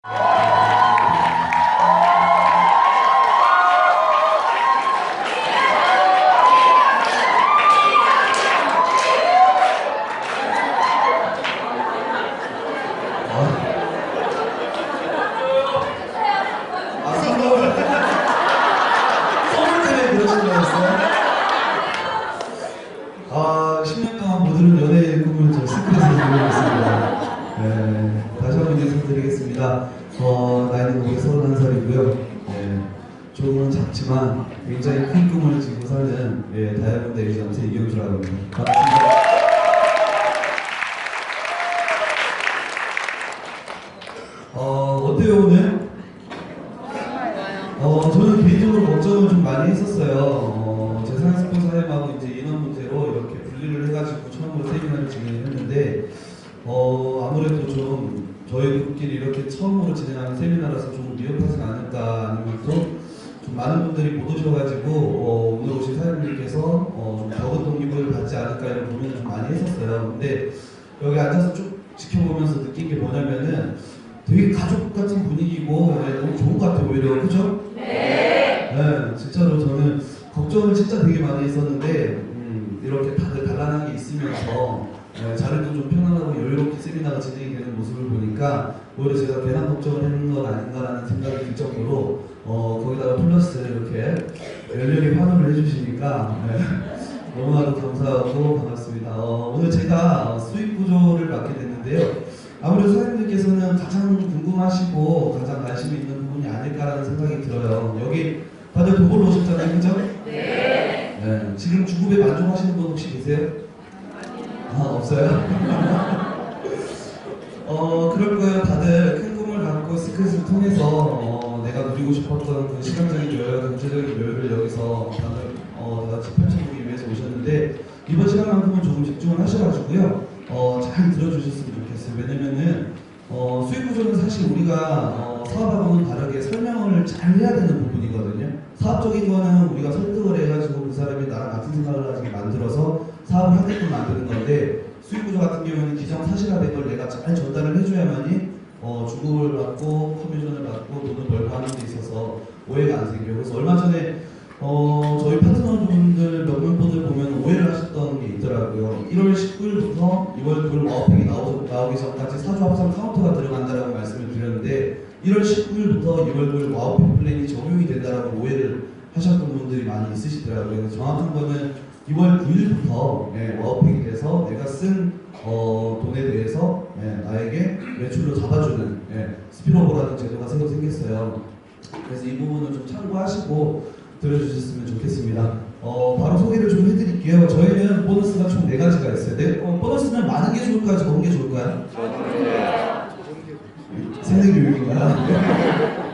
선물 때문에 그러신 거였어요? 10년 동안 못 들은 연애의 꿈을 저 스크린에서 누리고 있습니다. 네, 다시 한번 인사드리겠습니다. 나이는 올해 31살이고요. 조금은 작지만 굉장히 큰 꿈을 지고 사는 다이아몬드 에이전트 이경주라고 합니다. 반갑습니다. 어때요 오늘? 저는 개인적으로 걱정을 좀 많이 했었어요. 제 사회스폰 사회하고 이제 인원 문제로 이렇게 분리를 해가지고 처음으로 세미나를 진행했는데 아무래도 좀 저희들끼리 이렇게 처음으로 진행하는 세미나라서 좀 위협하지 않을까, 아니면 또 좀 많은 분들이 못 오셔가지고 오늘 오신 사장님께서 좀 적은 독립을 받지 않을까 이런 고민을 좀 많이 했었어요. 근데 여기 앉아서 쭉 지켜보면서 느낀 게 뭐냐면은 되게 가족 같은 분위기고 너무 좋은 것 같아요. 오히려 그죠? 네, 진짜로 저는 걱정을 진짜 되게 많이 했었는데 이렇게 다들 단란하게 있으면서 자리도 좀 편안하고 여유롭게 세미나가 진행이 되는 모습을 보니까 오히려 제가 괜한 걱정을 했는 건 아닌가라는 생각이 들 정도로 거기다가 플러스 이렇게 열렬히 환호를 해주시니까 너무나도 감사하고 반갑습니다. 오늘 제가 수익 구조를 맡게 됐는데요. 아무래도 사장님들께서는 가장 궁금하시고 가장 관심이 있는 부분이 아닐까라는 생각이 들어요. 여기 다들 도보로 오셨잖아요, 그죠? 네. 지금 주급에 만족하시는 분 혹시 계세요? 없어요? 그럴 거예요. 다들 큰 꿈을 갖고 스크린을 통해서 내가 누리고 싶었던 그 시간적인 여유, 경제적인 여유를 여기서 다들 다 같이 펼쳐보기 위해서 오셨는데 이번 시간만큼은 조금 집중을 하셔가지고요. 잘 들어주셨으면 좋겠어요. 왜냐면은 수익 구조는 사실 우리가 사업하고는 다르게 설명을 잘 해야 되는 부분이거든요. 사업적인 거는 우리가 설득을 해가지고 그 사람이 나랑 같은 생각을 하게 만들어서 사업을 하게끔 만드는 건데, 수익 구조 같은 경우는 기정사실화된 걸 내가 잘 전달을 해줘야만이 주급을 받고 커미션을 받고 돈을 벌고 하는 데 있어서 오해가 안 생겨요. 그래서 얼마 전에 저희 파트너분들 몇몇 분들 보면 오해를 하셨던 게 있더라고요. 1월 19일부터 2월 9일 와우팩이 나오기 전까지 사주 합산 카운터가 들어간다라고 말씀을 드렸는데 1월 19일부터 2월 9일 와우팩 플랜이 적용이 된다라고 오해를 하셨던 분들이 많이 있으시더라고요. 그래서 정확한 거는 2월 9일부터 와우팩이 돼서 내가 쓴 돈에 대해서 나에게 매출로 잡아주는 스피노버라는 제도가 새로 생겼어요. 그래서 이 부분을 좀 참고하시고 들어주셨으면 좋겠습니다. 바로 소개를 좀 해드릴게요. 저희는 보너스가 총 4가지가 있어요. 보너스는 많은 게 좋을까요? 적은 게 좋을까요? 세대교육인가요?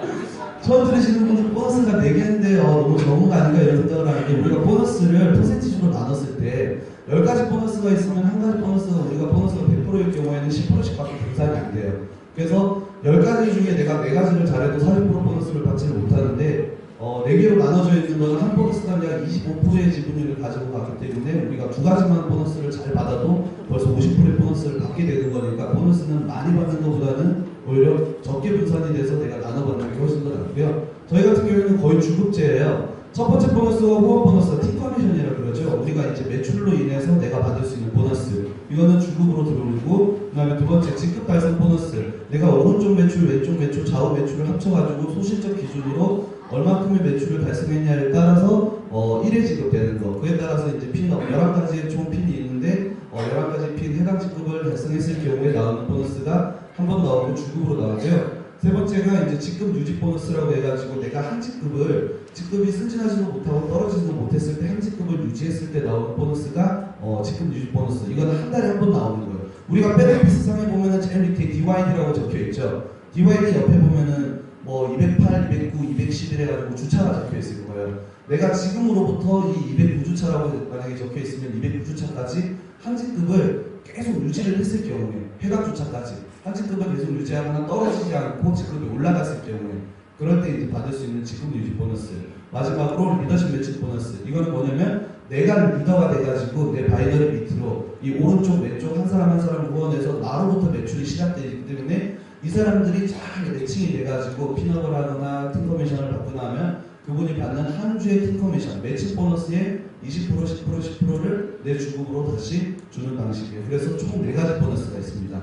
처음 들으시는 분은 보너스가 4개인데 너무 적은 거 아닌가 이런 생각을 하는데, 우리가 보너스를 퍼센티지로 나눴을 때 10가지 보너스가 있으면 한 가지 보너스가 우리가 보너스가 100%일 경우에는 10%씩 밖에 분산이 안 돼요. 그래서 10가지 중에 내가 4가지를 잘해도 40% 보너스를 받지는 못하는데 4개로 나눠져 있는 거는 한 보너스가 약 25%의 지분율을 가지고 갔기 때문에 우리가 2가지만 보너스를 잘 받아도 벌써 50%의 보너스를 받게 되는 거니까, 보너스는 많이 받는 것보다는 오히려 적게 분산이 돼서 내가 나눠받는 게 훨씬 더 낫고요. 저희 같은 경우에는 거의 주급제예요. 첫 번째 보너스가 호흡 보너스가 티 커미션이라고 그러죠. 우리가 이제 매출로 인해서 내가 받을 수 있는 보너스, 이거는 주급으로 들어오고, 그 다음에 두 번째 직급 발생 보너스, 내가 오른쪽 매출, 왼쪽 매출, 좌우 매출을 합쳐가지고 소실적 기준으로 얼마큼의 매출을 달성했냐에 따라서 1회 지급되는 거. 그에 따라서 이제 핀 11가지의 총 핀이 있는데 11가지 핀 해당 직급을 달성했을 경우에 나오는 보너스가 한 번 나오고 주급으로 나오죠. 세 번째가 이제 직급 유지 보너스라고 해가지고 내가 한 직급이 승진하지도 못하고 떨어지지도 못했을 때 한 직급을 유지했을 때 나오는 보너스가 직급 유지 보너스. 이거는 한 달에 한 번 나오는 거예요. 우리가 베네피스 상에 보면은 제일 밑에 DYD라고 적혀 있죠. DYD 옆에 보면은 208, 209, 211 해가지고 주차가 적혀 있을 거예요. 내가 지금으로부터 이 209주차라고 만약에 적혀 있으면 209주차까지 한 직급을 계속 유지를 했을 경우에, 해각주차까지 한 직급을 계속 유지하거나 떨어지지 않고 직급이 올라갔을 경우에, 그럴 때 이제 받을 수 있는 직급 유지 보너스. 마지막으로 리더십 매칭 보너스. 이거는 뭐냐면 내가 리더가 돼가지고 내 바이너리 밑으로 이 오른쪽 왼쪽 한 사람 한 사람을 후원해서 나로부터 매출이 시작되기 때문에 이 사람들이 잘 매칭이 돼가지고 핀업을 하거나 팀 커미션을 받거나 하면 그분이 받는 한 주의 팀 커미션, 매칭 보너스의 20%, 10%, 10%를 내 주급으로 다시 주는 방식이에요. 그래서 총 4가지 보너스가 있습니다.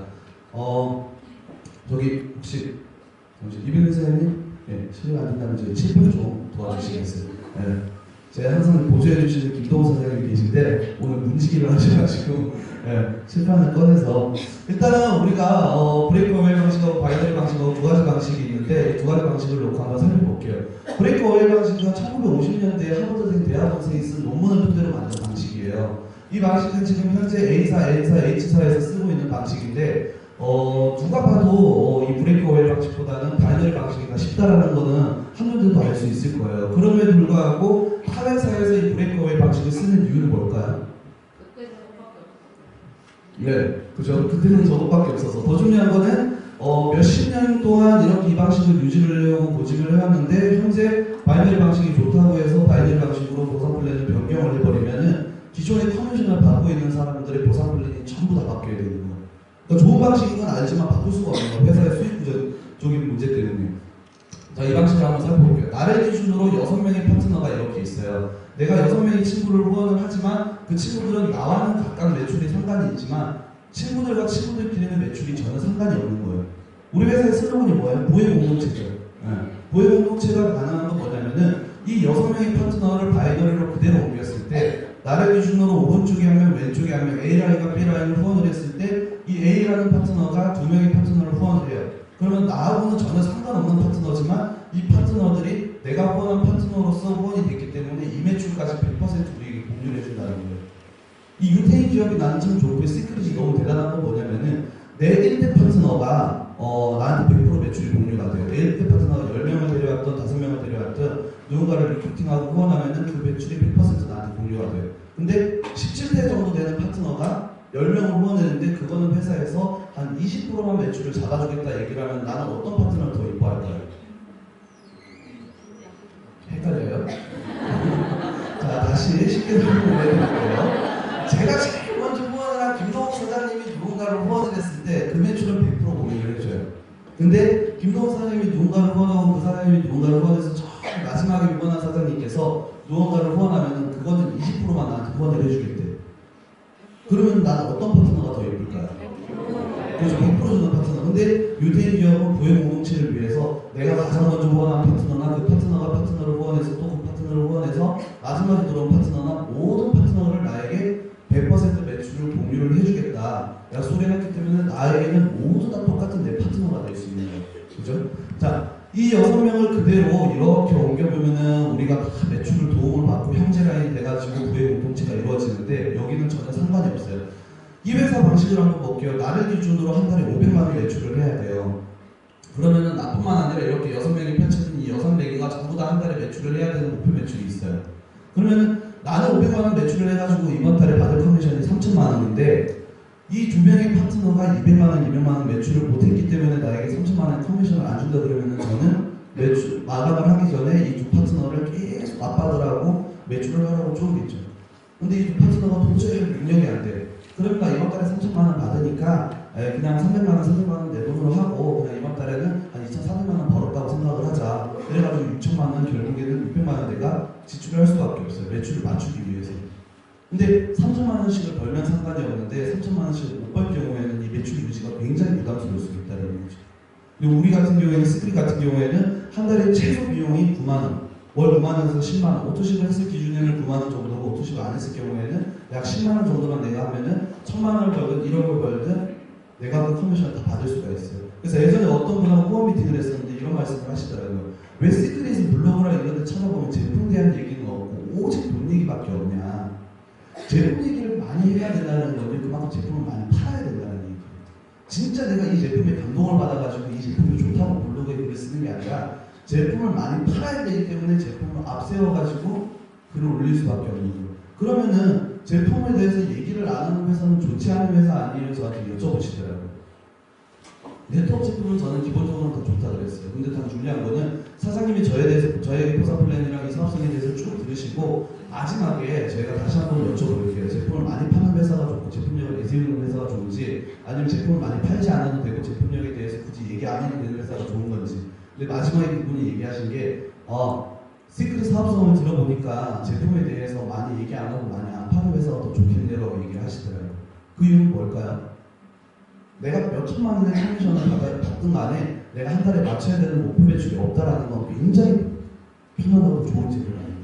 저기 혹시 이병민 사장님? 네, 실례가 안 된다면 저희 칠판 좀 도와주시겠어요? 네. 제가 항상 보조해 주시는 김동호 사장님이 계신데 오늘 문지기를 하셔가지고 네, 칠판을 꺼내서 일단은 우리가 브레이크 어웨이 방식하고 바이너리 방식하고 2가지 방식이 있는데 2가지 방식을 놓고 한번 살펴볼게요. 브레이크 어웨이 방식은 1950년대에 하버드대 대학원생이 쓴 논문을 토대로 만든 방식이에요. 이 방식은 지금 현재 A사, N사, H사에서 쓰고 있는 방식인데 누가 봐도 이 브레이크 어웨이 방식보다는 바이너리 방식이 더 쉽다라는 거는 한눈에도 알 수 있을 거예요. 그럼에도 불구하고 타회사에서 이 브레이크 어웨이 방식을 쓰는 이유는 뭘까요? 네, 그죠. 그때는 저것밖에 없어서. 더 중요한 거는 몇십 년 동안 이렇게 이 방식을 유지를 하려고 고집을 해왔는데 현재 바이너리 방식이 좋다고 해서 바이너리 방식으로 보상 플랜을 변경을 해버리면은 기존의 커미션을 받고 있는 사람들의 보상 플랜이 전부 다 바뀌어야 되는 거예요. 그러니까 좋은 방식인 건 알지만 바꿀 수가 없는 거예요. 회사의 수익 구조적인 문제 때문에. 자, 이 방식을 한번 살펴볼게요. 나를 기준으로 6명의 파트너가 이렇게 있어요. 내가 6명의 친구를 후원을 하지만 그 친구들은 나와는 각각 매출이 상관이 있지만 친구들과 친구들끼리는 매출이 전혀 상관이 없는 거예요. 우리 회사의 슬로건이 뭐예요? 보혜 공동체죠. 보혜 공동체가 가능한 건 뭐냐면은 이 6명의 파트너를 바이너리로 그대로 옮겼을 때 나를 기준으로 오른쪽에 한 명, 왼쪽에 한 명, A라인과 B라인을 후원을 했을 때 이 A라는 파트너가 2명의 파트너를 후원을 해요. 그러면 나하고는 전혀 상관없는 파트너지만 이 파트너들이 내가 후원한 파트너로서 후원이 됐기 때문에 이 매출까지 100% 우리에게 공유를 해준다는 거예요. 이 유태인 기업이 나는 참 좋고 시크릿이 너무 대단한 건 뭐냐면은 내 1대 파트너가 나한테 100% 매출이 공유가 돼요. 내 1대 파트너가 10명을 데려왔던 5명을 데려왔던 누군가를 리크루팅하고 후원하면은 그 매출이 100% 나한테 공유가 돼요. 근데 17대 정도 되는 파트너가 10명을 후원했는데 그거는 회사에서 한 20%만 매출을 잡아주겠다 얘기를 하면 나는 어떤 파트너를 더 이뻐할까요? 헷갈려요? 자, 다시 쉽게 설명해드릴게요. 제가 제일 먼저 후원을 한 김동욱 사장님이 누군가를 후원을 했을 때 그 매출은 100% 공유를 해줘요. 근데 김동욱 사장님이 누군가를 후원하고 그 사장님이 누군가를 후원해서 저 마지막에 후원한 사장님께서 누군가를 후원하면 그거는 20%만 나한테 후원을 해주겠대. 그러면 나는 어떤 파트너가 더 예쁠까요? 그래서 100% 주는 파트너. 근데 유대인 기업은 보혜 공동체를 위해서 내가 가장 먼저 후원한 파트너나 그 파트너가 파트너를 후원해서 또 그 파트너를 후원해서 마지막에 들어온 파트너나 모든 파트너를 나에게 100% 매출을 공유를 해주겠다. 약속을 했기 때문에 나에게는 모두 다 똑같은 내 파트너가 될 수 있는 거예요. 그죠? 자, 이 6명을 그대로 이렇게 옮겨보면은 우리가 다 매출을 도움을 받고 형제 라인이 돼가지고 부의 공동체가 이루어지는데 여기는 전혀 상관이 없어요. 이 회사 방식을 한번 볼게요. 나를 기준으로 한 달에 500만원 매출을 해야 돼요. 그러면은 나뿐만 아니라 이렇게 6명이 펼쳐진 이 6명이가 전부 다 한 달에 매출을 해야 되는 목표 매출이 있어요. 그러면은 나는 500만원 매출을 해가지고 이번 달에 받을 커미션이 3천만원인데 이 2명의 파트너가 200만원, 200만원 매출을 못했기 때문에 나에게 3천만원 커미션을 안 준다 그러면은 저는 매출 마감을 하기 전에 이 두 파트너를 계속 맞받으라고 매출을 하라고 쪼르겠죠. 근데 이 두 파트너가 도저히 능력이 안 돼. 그러니까 이번 달에 3천만원 받으니까 그냥 300만원, 300만원 내 돈으로 하고 그냥 이번 달에는 한 2,400만원 벌었다고 생각을 하자. 그래가지고 6천만원 결국에는 600만원 내가 지출을 할 수밖에 없어요. 매출을 맞추기 위해서. 근데 3천만원씩을 벌면 상관이 없는데 3천만원씩을 못 벌 경우에는 이 매출 유지가 굉장히 부담스러울 수 있다는 거죠. 근데 우리 같은 경우에는 스크린 같은 경우에는 한 달에 최소 비용이 9만원, 월 9만원에서 10만원, 오토식을 했을 기준에는 9만원 정도고 오토식을 안 했을 경우에는 약 10만원 정도만 내가 하면은 1,000만원을 벌든 1억을 벌든 내가 그 커미션을 다 받을 수가 있어요. 그래서 예전에 어떤 분하고 후원 미팅을 했었는데 이런 말씀을 하시더라고요. 왜 시크릿은 블로그나 이런 데 찾아보면 제품에 대한 얘기는 없고 오직 돈 얘기밖에 없냐. 제품 얘기를 많이 해야 된다는 거는 그만큼 제품을 많이 팔아야 된다는 얘기예요. 진짜 내가 이 제품에 감동을 받아가지고 이 제품이 좋다고 블로그에 글을 쓰는 게 아니라 제품을 많이 팔아야 되기 때문에 제품을 앞세워가지고 글을 올릴 수밖에 없는 거예요. 그러면은 제품에 대해서 얘기를 안 하는 회사는 좋지 않은 회사 아니에요? 저한테 여쭤보시더라고요. 네트워크 제품은 저는 기본적으로 더 좋다 그랬어요. 근데 더 중요한 거는 사장님이 저에 대해서 저에게 보상 플랜이랑 이 사업성에 대해서 쭉 들으시고 해주시고 마지막에 저희가 다시 한번 여쭤볼게요. 제품을 많이 파는 회사가 좋고 제품력을 내세우는 회사가 좋은지 아니면 제품을 많이 팔지 않아도 되고 제품력에 대해서 굳이 얘기 안 해도 되는 회사가 좋은 건지. 근데 마지막에 그분이 얘기하신 게 시크릿 사업성을 들어보니까 제품에 대해서 많이 얘기 안 하고 많이 안 파는 회사가 더 좋겠네라고 얘기를 하시더라고요. 그 이유는 뭘까요? 내가 몇 천만 원의 커미션을 받든 간에 내가 한 달에 맞춰야 되는 목표 매출이 없다라는 건 굉장히 편안하고 좋은 제도라는 거예요.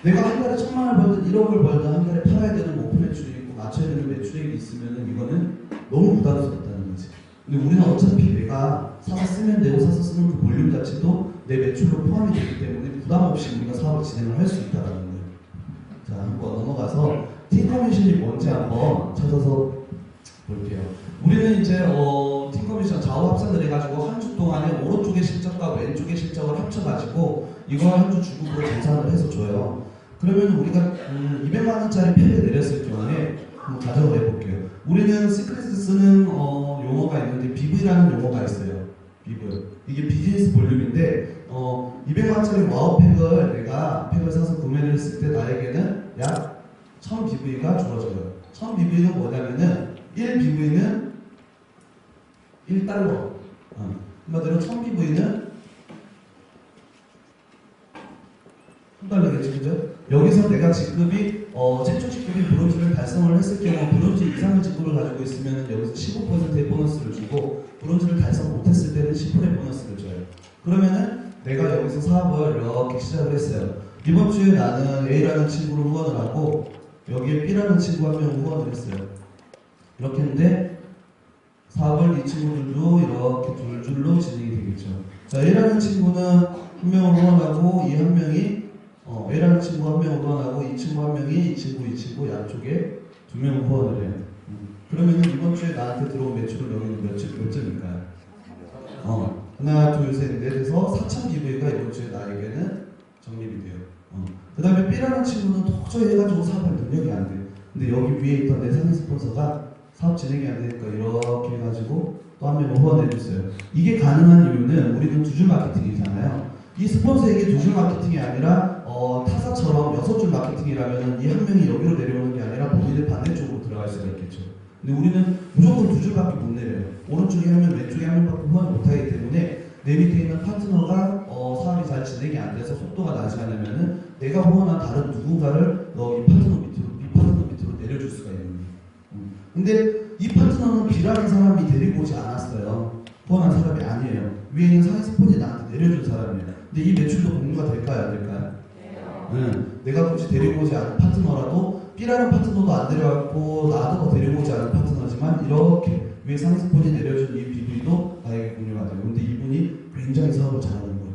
내가 한 달에 1,000만 원을 벌든 1억을 벌든 한 달에 팔아야 되는 목표 매출이 있고 맞춰야 되는 매출액이 있으면은 이거는 너무 부담스럽다는 거지. 근데 우리는 어차피 내가 사서 쓰면 되고 사서 쓰는 그 볼륨 자체도 내 매출로 포함이 되기 때문에 부담 없이 우리가 사업을 진행을 할 수 있다는 거예요. 자, 한번 넘어가서 팀커미션이 뭔지 한번 찾아서 볼게요. 우리는 이제 팀커미션 좌우 합산을 해가지고 한 주 동안에 오른쪽의 실적과 왼쪽의 실적을 합쳐가지고 이걸 한 주 주급으로 계산을 해서 줘요. 그러면 우리가 200만 원짜리 펜을 내렸을 경우에 한번 가정을 해볼게요. 우리는 시크릿을 쓰는 용어가 있는데 BV라는 용어가 있어요. BV. 이게 비즈니스 볼륨인데 200만 원짜리 와우팩을 내가 팩을 사서 구매를 했을 때 나에게는 약 1000BV가 주어져요. 1000BV는 뭐냐면은 1BV는 1달러. 한마디로 1000BV는 1달러겠지, 그죠? 여기서 내가 직급이 최초 직급이 브론즈를 달성을 했을 경우 브론즈 이상의 직급을 가지고 있으면 여기서 15%의 보너스를 주고 브론즈를 달성 못했을 때는 10%의 보너스를 줘요. 그러면은 내가 여기서 사업을 이렇게 시작을 했어요. 이번 주에 나는 A라는 친구를 후원을 하고 여기에 B라는 친구 한 명 후원을 했어요. 이렇게 했는데 사업을 이 친구들도 이렇게 두 줄로 진행이 되겠죠. 자, A라는 친구는 한 명을 후원하고 이 한 명이 A라는 친구 한 명을 후원하고 이 친구 한 명이 이 친구 양쪽에 두 명을 후원을 해요. 그러면 이번 주에 나한테 들어온 매출은 여기는 몇 점일까요? 하나, 둘, 셋, 넷에서 4,000BV가 이번 주에 나에게는 적립이 돼요. 그 다음에 B라는 친구는 도저히 해가지고 사업할 능력이 안 돼요. 근데 여기 위에 있던 내 상위 스폰서가 사업 진행이 안 되니까 이렇게 해가지고 또 한 명을 후원해줬어요. 이게 가능한 이유는 우리는 두 줄 마케팅이잖아요. 이 스폰서에게 두 줄 마케팅이 아니라 타사처럼 6줄 마케팅이라면 이 한 명이 여기로 내려오는 게 아니라 본인의 반대쪽으로 들어갈 수가 있겠죠. 근데 우리는 무조건 두 줄밖에 못 내려요. 오른쪽에 한 명, 왼쪽에 한 명밖에 후원을 못하기 때문에 내 밑에 있는 파트너가 사업이 잘 진행이 안 돼서 속도가 나지 않으면은 내가 후원한 다른 누군가를 이 파트너 밑으로 내려줄 수가 있는 거예요. 근데 이 파트너는 B라는 사람이 데리고 오지 않았어요. 후원한 사람이 아니에요. 위에 있는 상위 스폰이 나한테 내려준 사람이에요. 근데 이 매출도 공유가 될까요? 안 될까요? 내가 굳이 데리고 오지 않은 파트너라도 B라는 파트너도 안 데려왔고 나도 데리고 오지 않은 파트너지만 이렇게 위에 상위 스폰이 내려준 이 BV도 나에게 공유가 돼요. 근데 이분이 굉장히 사업을 잘하는 거예요.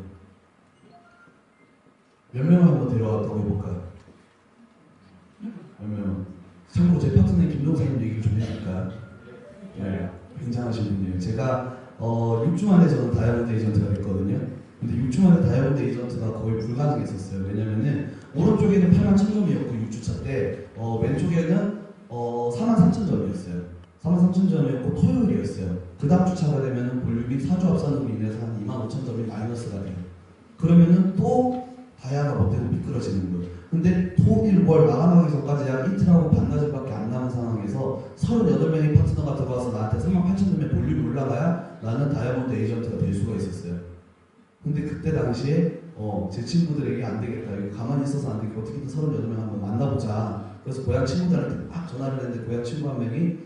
몇 명을 한번 데려왔다고 해볼까요? 몇 명? 참고로 제 파트너인 김동사님 얘기를 좀 해줄까요? 네, 굉장하신 분이에요. 제가 6주 만에 저는 다이아몬드 에이전트가 됐거든요. 근데 6주 만에 다이아몬드 에이전트가 거의 불가능했었어요. 왜냐면은 오른쪽에는 81,000점이었고 6주차 때 왼쪽에는 43,000점이었어요. 43,000점이었고 토요일이었어요. 그 다음 주차가 되면은 볼륨이 4주 합산으로 인해서 한 25,000점이 마이너스가 돼요. 그러면은 또 다이아가 못되고 미끄러지는 거예요. 근데 토, 일, 월 마감하기 전까지 약 이틀하고 반나절밖에 안 남은 상황에서 38명의 파트너가 들어와서 나한테 38,000점의 볼륨이 올라가야 나는 다이아몬드 에이전트가 될 수가 있었어요. 근데 그때 당시에 제 친구들에게 안 되겠다. 이거 가만히 있어서 안 되겠다. 어떻게든 38명 한번 만나보자. 그래서 고향 친구들한테 막 전화를 했는데 고향 친구 한 명이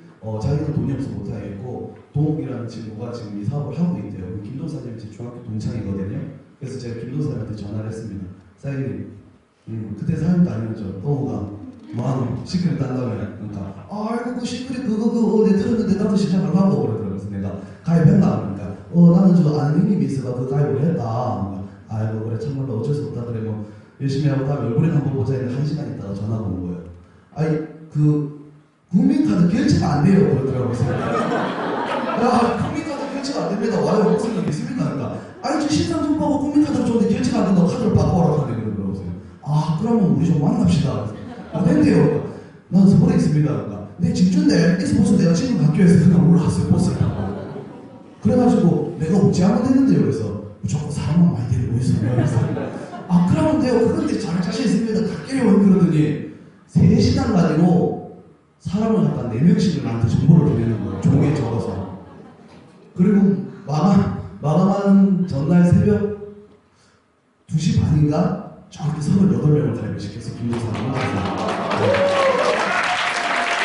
자기는 돈이 없어 못하겠고 동욱이라는 친구가 지금 이 사업을 하고 있대요. 김동사님이 제 중학교 동창이거든요. 그래서 제가 김동사님한테 전화를 했습니다. 사장님, 그때 사장님도 아니었죠. 동욱아, 뭐하노? 시크릿 딴다며. 그러니까 아이고 그 시크릿 그거 내 들었는데 나도 시작을 하고 그러더라고요. 그래서 내가 가입했나? 그러니까 나는 저 아는 형님이 있어가 그 가입을 했다. 아이고 그래 참말로 어쩔 수 없다. 그래 뭐 열심히 하고 다음에 얼굴이나 한번 보자 했는데 1시간 있다가 전화가 온 거예요. 아니 그 국민카드 결제가 안 돼요 그러더라고요. 야 국민카드 결제가 안 됩니다. 와요 무슨 일 있습니까? 그러니까 아니 저 신상정보하고 국민카드를 줬는데 결제가 안 된다고 카드를 바꿔오라고 하는데 그러더라고요. 아 그러면 우리 좀 만납시다. 된대요. 난 서울에 있습니다. 그러니까 내 집주인데 X버스 내가 지금 학교에서 그냥 올라왔어요 버스를. 그래가지고 내가 어찌 하면 되는데요. 그래서 무조건 사람만 많이 데리고 있어요. 그래서 아 그러면 돼요. 그런데 잘 자신 있으면 갈게요. 그러더니 3시간 가지고 사람을 갖다 4명씩을 나한테 정보를 보내는 거예요. 종이에 적어서. 그리고 마감한 전날 새벽 2시 반인가? 정확히 38명을 발표시켜서 김동사를 만났어요.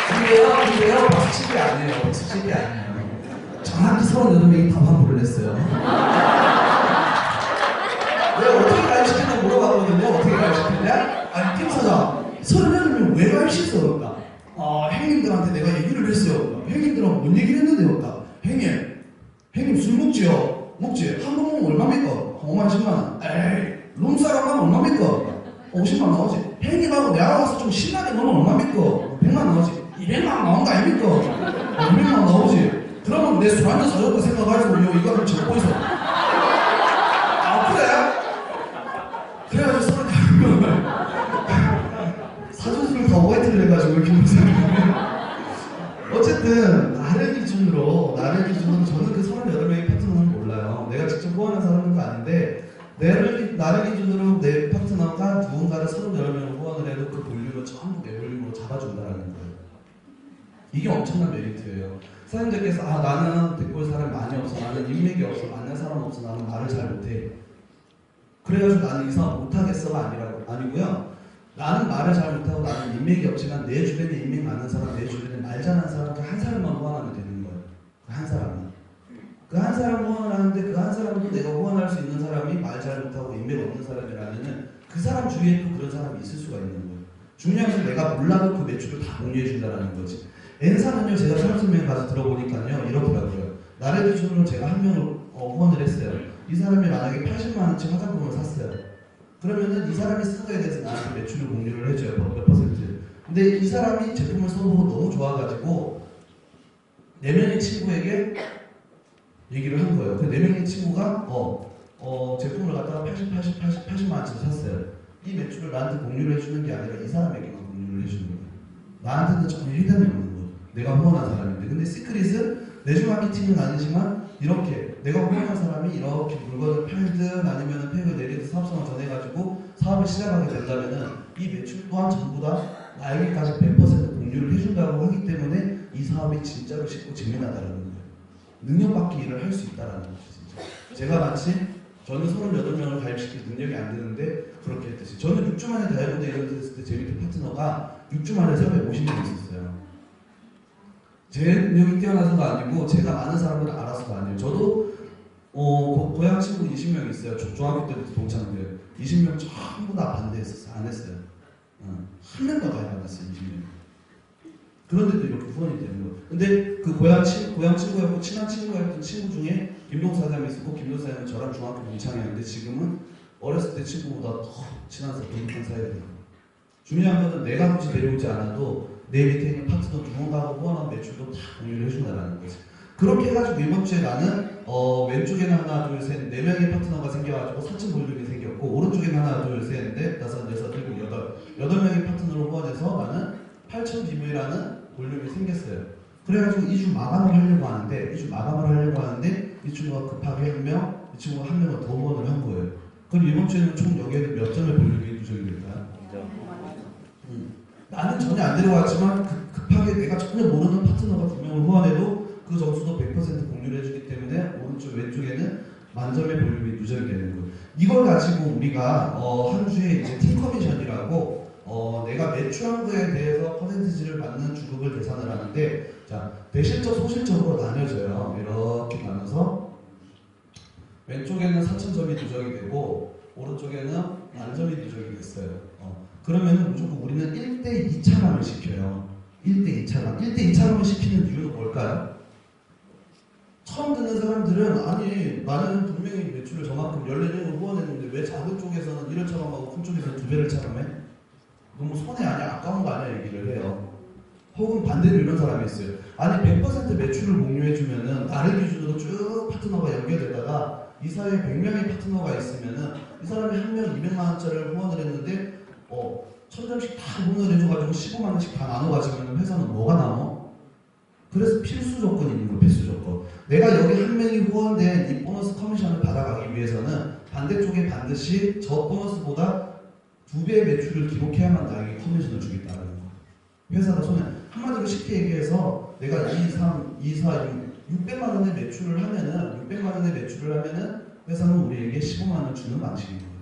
근데요, 박수치기 아니에요. 박수치기 아니에요. 정확히 38명이 다 환불을 했어요. 내가 어떻게 가입시켰냐 물어봤거든요. 어떻게 가입시켰냐? 아니, 팀 사장, 38명이면 왜 가입시켰어? 그럴까? 형님들한테 내가 얘기를 했어요. 형님들하고 뭔 얘기를 했는데요? 그럴까? 형님 술 먹지요? 먹지? 한 번 먹으면 얼마입니까? 5만 10만원. 에이, 룸사람 하면 얼마입니까? 50만 나오지. 형님하고 내가 와서 좀 신나게 넣으면 얼마입니까? 100만 나오지. 200만 나온 거 아닙니까? 200만 나오지. 그러면 내 술 한잔 사줬다 생각하시고 이거를 적고 있어. 아 그래? 그래가지고 서로 사준 술을 다 오바이트를 해가지고 이렇게 어쨌든 나를 기준으로 저는 그 38명의 파트너는 몰라요. 내가 직접 후원한 사람은 아닌데 나를 기준으로 내 파트너가 누군가를 38명을 후원을 해도 그 볼륨을 전부 내 볼륨으로 잡아준다는 거예요. 이게 엄청난 메리트예요. 사람들께서 나는 댓글 사람이 많이 없어, 나는 인맥이 없어, 만날 사람 없어, 나는 말을 잘 못해. 그래가지고 나는 이 사람 못하겠어가 아니고요. 나는 말을 잘 못하고 나는 인맥이 없지만 내 주변에 인맥 많은 사람, 내 주변에 말 잘하는 사람 그 한 사람만 후원하면 되는 거예요. 그 한 사람만. 그 한 사람 후원을 하는데 그 한 사람도 내가 후원할 수 있는 사람이 말 잘 못하고 인맥 없는 사람이라면은 그 사람 주위에 또 그런 사람이 있을 수가 있는 거예요. 중요한 건 내가 몰라도 그 매출을 다 공유해 준다는 거지. N사는요, 제가 30명 가서 들어보니까요, 이렇더라고요. 나를 기준으로 제가 한 명을 후원을 했어요. 이 사람이 만약에 80만원치 화장품을 샀어요. 그러면은 이 사람이 쓴 거에 대해서 나한테 매출을 공유를 해줘요. 몇 퍼센트. 근데 이 사람이 제품을 써보고 너무 좋아가지고 4명의 친구에게 얘기를 한 거예요. 그 4명의 친구가 제품을 갖다가 80만원치 샀어요. 이 매출을 나한테 공유를 해주는 게 아니라 이 사람에게만 공유를 해주는 거예요. 나한테는 전혀 해당이 없는 거예요. 내가 후원한 사람인데. 근데 시크릿은 내주 마케팅은 아니지만 이렇게 내가 후원한 사람이 이렇게 물건을 팔든 아니면 팩을 내리든 사업성을 전해가지고 사업을 시작하게 된다면은 이 매출 또한 전부 다 나에게까지 100% 공유를 해준다고 하기 때문에 이 사업이 진짜로 쉽고 재미나다라는 거예요. 능력받기 일을 할 수 있다라는 거죠. 진짜. 제가 마치 저는 38명을 가입시킬 능력이 안 되는데 그렇게 했듯이 저는 6주 만에 다이아몬드 이벤트 했을 때 제 밑에 파트너가 6주 만에 450명 있었어요. 제 능력이 뛰어나서가 아니고 제가 많은 사람들을 알아서가 아니에요. 저도 고향 친구 20명 있어요. 중학교 때부터 동창들 20명 전부 다 반대했었어요. 안 했어요. 한 명도 가입 안 했어요. 20명. 그런데도 이렇게 후원이 되는 거예요. 근데 그 고향 친구였고 친한 친구였던 친구 중에 김동 사장이 있었고 김동 사장은 저랑 중학교 동창이었는데 지금은 어렸을 때 친구보다 더 친한 돈독한 사이가 돼요. 중요한 거는 내가 굳이 데려오지 않아도 내 밑에 있는 파트너 누군가가 후원한 매출도 다 공유를 해준다는 거지. 그렇게 해가지고 이번 주에 나는 왼쪽에는 하나 둘 셋 4명의 파트너가 생겨가지고 4천 볼륨이 생겼고 오른쪽에는 하나 둘 셋 넷 다섯 여섯 일곱 여덟 명의 파트너를 후원해서 나는 8천 비밀이라는 볼륨이 생겼어요. 그래가지고 2주 마감을 하려고 하는데 이 친구가 급하게 한 명, 이 친구가 한 명을 더 후원을 한 거예요. 그럼 이번 주에는 총 여기에는 몇 점의 볼륨이 누적이 될까요? 나는 전혀 안 데려왔지만 급하게 내가 전혀 모르는 파트너가 2명을 후원해도 그 점수도 100% 공유를 해주기 때문에 오른쪽 왼쪽에는 만점의 볼륨이 누적이 되는 거예요. 이걸 가지고 우리가 한 주에 이제 팀 커미션이라고 내가 매출한 거에 대해서 퍼센티지를 받는 주급을 계산을 하는데 자 대실적 소실적으로 나뉘어져요. 이렇게 나눠서 왼쪽에는 4,000점이 누적이 되고 오른쪽에는 만점이 누적이 됐어요. 그러면 무조건 우리는 1대 2차감을 시켜요. 1대 2차감. 1대 2차감을 시키는 이유는 뭘까요? 처음 듣는 사람들은 아니 나는 분명히 매출을 저만큼 14명을 후원했는데 왜 작은 쪽에서는 1을 차감하고 큰 쪽에서는 2배를 차감해? 너무 손해 아니야? 아까운 거 아니야? 얘기를 해요. 혹은 반대로 이런 사람이 있어요. 아니 100% 매출을 공유해주면은 나를 기준으로 쭉 파트너가 연결되다가 이 사회에 100명의 파트너가 있으면은 이 사람이 한 명 200만 원짜리를 후원을 했는데 1,000점씩 다 후원을 해줘가지고 15만 원씩 다 나눠가지면 회사는 뭐가 남아? 그래서 필수 조건이 있는 거예요. 필수 조건. 내가 여기 한 명이 후원된 이 보너스 커미션을 받아가기 위해서는 반대쪽에 반드시 저 보너스보다 2배의 매출을 기록해야만 나에게 커미션을 주겠다는 거. 회사가 손에 한마디로 쉽게 얘기해서 내가 2, 3, 2, 4, 600만 원의 매출을 하면은 회사는 우리에게 15만 원을 주는 방식인 거예요.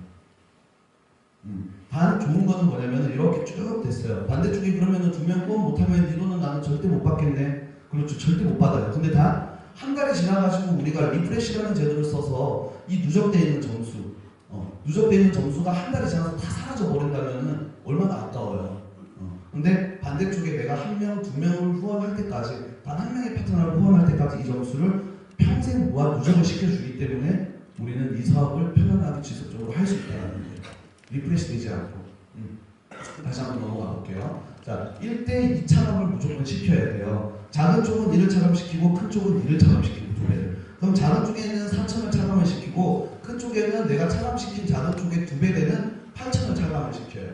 단 좋은 거는 뭐냐면 이렇게 쭉 됐어요. 반대쪽에 그러면은 2명 꼭 못하면 이 돈은 나는 절대 못 받겠네. 그렇죠. 절대 못 받아요. 근데 단 한 달이 지나가지고 우리가 리프레시라는 제도를 써서 이 누적되어 있는 점수가 한 달이 지나서 다 사라져 버린다면은 얼마나 아까워요. 근데 반대쪽에 내가 1명, 2명을 후원할 때까지, 단 한 명의 파트너를 후원할 때까지 이 점수를 평생 무한 누적을 시켜주기 때문에 우리는 이 사업을 편안하게 지속적으로 할 수 있다는 거예요. 리프레시 되지 않고. 다시 한번 넘어가 볼게요. 자, 1대2 차감을 무조건 시켜야 돼요. 작은 쪽은 1을 차감시키고 큰 쪽은 2를 차감시키고 두 배를. 그럼 작은 쪽에는 4천을 차감을 시키고 큰 쪽에는 내가 차감시킨 작은 쪽에 2배 되는 8천을 차감을 시켜요.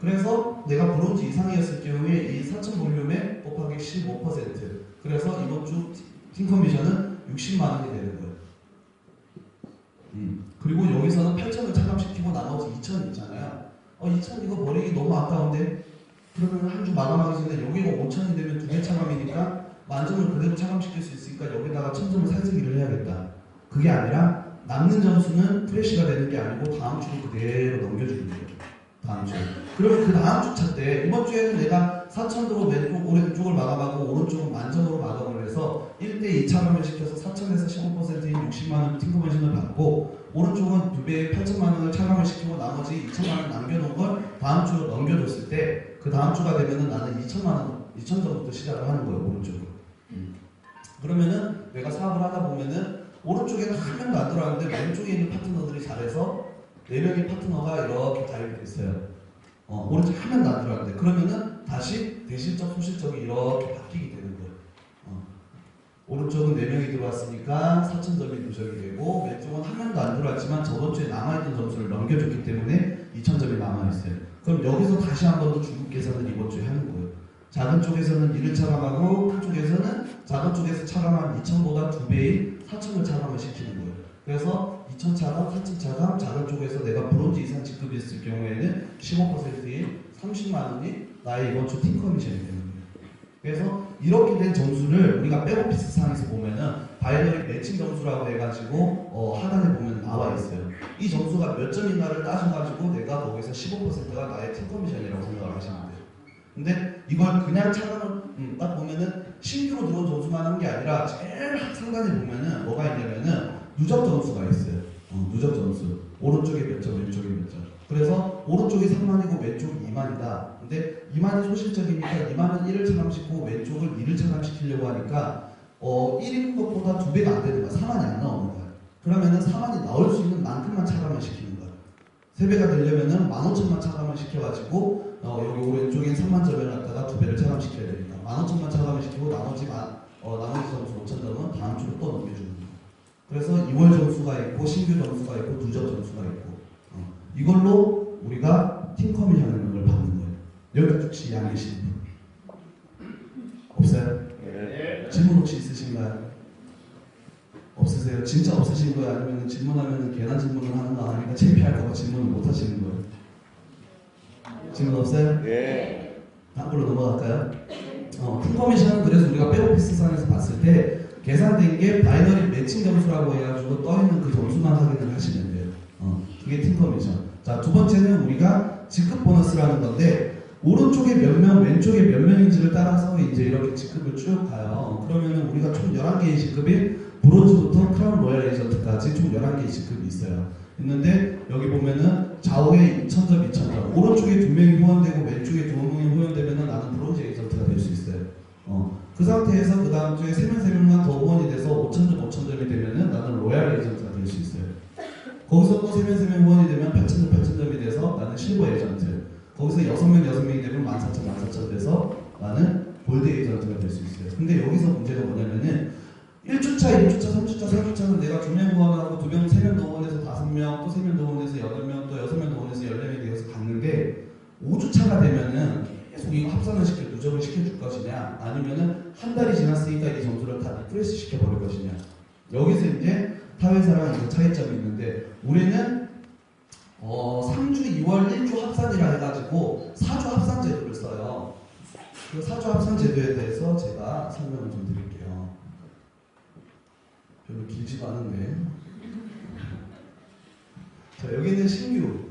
그래서 내가 브론즈 이상이었을 경우에 이 4천 볼륨에 곱하기 15%. 그래서 이번 주 팀 커미션은 60만 원이 되는 거예요. 그리고 여기서는 8천을 차감시키고 나머지 2천 있잖아요. 2천 이거 버리기 너무 아까운데 그러면 한 주 마감하기 전에 여기가 5천이 되면 2개 차감이니까 만점을 그대로 차감시킬 수 있으니까 여기다가 1000점을 살쓰기를 해야겠다. 그게 아니라 남는 점수는 프레시가 되는 게 아니고 다음 주로 그대로 넘겨주는 거예요. 다음 주. 그러면 그 다음 주차 때 이번 주에는 내가 4천으로 왼쪽을 마감하고 오른쪽은 만점으로 마감을 해서 1대2 차감을 시켜서 4천에서 15%인 60만 원 팀커미션을 받고 오른쪽은 2배의 8천만 원을 차감을 시키고 나머지 2천만 원 남겨놓은 걸 다음 주로 넘겨줬을 때 그 다음 주가 되면은 나는 2천만 원, 2천점부터 시작을 하는 거예요. 오른쪽으로. 그러면은 내가 사업을 하다 보면은 오른쪽에는 한 명도 안 들어왔는데 왼쪽에 있는 파트너들이 잘해서 4명의 파트너가 이렇게 가입이 됐어요. 오른쪽 한 명도 안 들어왔는데 그러면은 다시 대실적, 소실적이 이렇게 바뀌게 되는 거예요. 오른쪽은 4명이 들어왔으니까 4,000점이 누적이 되고 왼쪽은 한 명도 안 들어왔지만 저번 주에 남아있던 점수를 넘겨줬기 때문에 2,000점이 남아있어요. 그럼 여기서 다시 한 번 더 중급 계산을 이번 주에 하는 거예요. 작은 쪽에서는 1을 차감하고 큰 쪽에서는 작은 쪽에서 차감한 2,000보다 2배인 4,000을 차감을 시키는 거예요. 그래서 2,000 차감, 4,000 차감, 작은 쪽에서 내가 브론즈 이상 직급이었을 경우에는 15%인 30만 원이 나의 이번 주 팀 커미션이 되는 거예요. 그래서 이렇게 된 점수를 우리가 백오피스 상에서 보면은 바이너리 매칭 점수라고 해가지고 하단에 보면 나와 있어요. 이 점수가 몇 점인가를 따져가지고 내가 거기서 15%가 나의 팀 커미션이라고 생각을 하시면 돼요. 근데 이걸 그냥 차감을 딱 보면은 신규로 들어온 점수만 하는 게 아니라 제일 상단에 보면은 뭐가 있냐면은 누적 점수가 있어요. 누적 점수. 오른쪽에 몇 점, 왼쪽에 몇 점. 그래서 오른쪽이 3만이고 왼쪽이 2만이다. 근데 2만이 소실적이니까 2만은 1을 차감시키고 왼쪽을 2를 차감시키려고 하니까 1인 것보다 2배가 안 되는 거야. 4만이 안 나오는 거야. 그러면은 4만이 나올 수 있는 만큼만 차감을 시키는 거야. 3배가 되려면은 15,000만 차감을 시켜가지고 여기 오른쪽엔 3만 점을 갖다가 2배를 차감시켜야 되니까 15,000만 차감을 시키고 나머지 점수 5,000점은 다음 주로 또 넘겨주는 거야. 그래서 2월 점수가 있고 신규 점수가 있고 누적 점수가 있고 이걸로 우리가 팀 커미션을 받는 거예요. 여기까지 혹시 이해안 계시는 분? 없어요? 네. 질문 혹시 있으신가요? 없으세요? 진짜 없으신 거예요? 아니면 질문하면 괜한 질문을 하는 거 아니니까 창피할까봐 질문을 못 하시는 거예요? 질문 없어요? 네. 다음 걸로 넘어갈까요? 팀 커미션은 그래서 우리가 백오피스 상에서 봤을 때 계산된 게 바이너리 매칭 점수라고 해가지고 떠있는 그 점수만 확인을 하시면 돼요. 그게 팀 커미션. 자, 두 번째는 우리가 직급 보너스라는 건데 오른쪽에 몇 명, 왼쪽에 몇 명인지를 따라서 이제 이렇게 직급을 쭉 가요. 그러면은 우리가 총 11개의 직급이 브론즈부터 크라운 로얄 에이전트까지 총 11개의 직급이 있어요. 있는데 여기 보면은 좌우에 2,000점, 2,000점. 오른쪽에 2명이 후원되고 왼쪽에 2명이 후원되면은 나는 브론즈 에이전트가 될 수 있어요. 그 상태에서 그 다음 주에 3명만 더 후원이 돼서 5,000점, 5,000점이 되면은 나는 로얄 에이전트가 될 수 있어요. 거기서 또 3명 후원이 되면 8,000점, 8,000점이 돼서 나는 실버 에이전트. 거기서 6명이 되면 14,000, 14,000 돼서 나는 골드 에이전트가 될 수 있어요. 근데 여기서 문제가 뭐냐면은 1주차, 2주차, 3주차, 4주차는 내가 2명 후원하고 2명, 3명 더 후원해서 5명, 또 3명 더 후원해서 8명, 또 6명 더 후원해서 14명이 되어서 갔는데 5주차가 되면은 계속 이거 합산을 누적을 시켜줄 것이냐 아니면은 한 달이 지났으니까 이 점수를 다 리프레시 시켜버릴 것이냐 여기서 이제 타회사랑 이거 차이점이 있는데 우리는 3주, 2월, 1주 합산이라 해가지고 4주 합산 제도를 써요. 그 4주 합산 제도에 대해서 제가 설명을 좀 드릴게요. 별로 길지도 않은데. 자, 여기는 신규,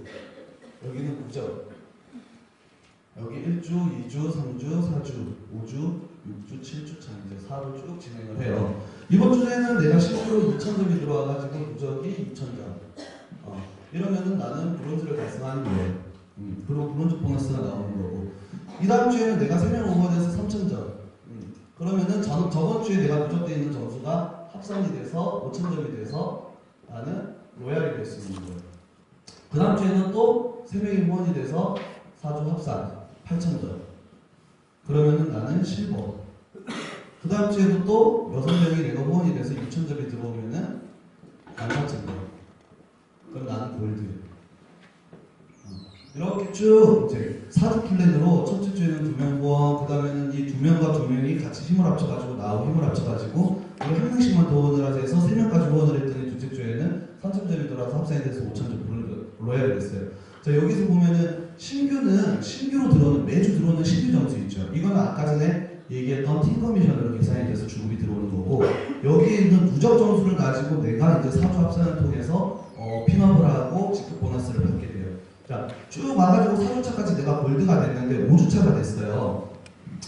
여기는 구적. 여기 1주, 2주, 3주, 4주, 5주, 6주, 7주, 이제 4로 쭉 진행을 해요. 이번 주에는 내가 실제로 2,000점이 들어와가지고 누적이 2,000점. 이러면은 나는 브론즈를 달성하는 거예요. 그리고 브론즈 보너스가 나오는 거고. 이 다음 주에는 내가 3명 오버돼서 3,000점. 그러면은 저번 주에 내가 누적되어 있는 점수가 합산이 돼서 5,000점이 돼서 나는 로얄이 될 수 있는 거예요. 그 다음 주에는 또 3명이 후원이 돼서 4주 합산 8,000점. 그러면은 나는 실버. 그 다음 주에도 또 6명이 내가 후원이 돼서 6,000점이 들어오면은 14,000점. 그럼 나는 골드. 이렇게 쭉 이제 4주 플랜으로 첫째 주에는 2명 후원, 그 다음에는 이 2명과 2명이 같이 힘을 합쳐가지고 나하고 힘을 합쳐가지고 우리 한 명씩만 더 후원을 하자 해서 3명까지 후원을 했더니 둘째 주에는 3,000점이 돌아서 합산이 돼서 5,000점 로얄이 됐어요. 자, 여기서 보면은 신규로 들어오는, 매주 들어오는 신규 점수 있죠. 이거는 아까 전에 얘기했던 팀 커미션으로 계산이 돼서 주급이 들어오는 거고, 여기에 있는 누적 점수를 가지고 내가 이제 4주 합산을 통해서 핀업을 하고 직급 보너스를 받게 돼요. 자, 쭉 와가지고 4주차까지 내가 골드가 됐는데 5주차가 됐어요.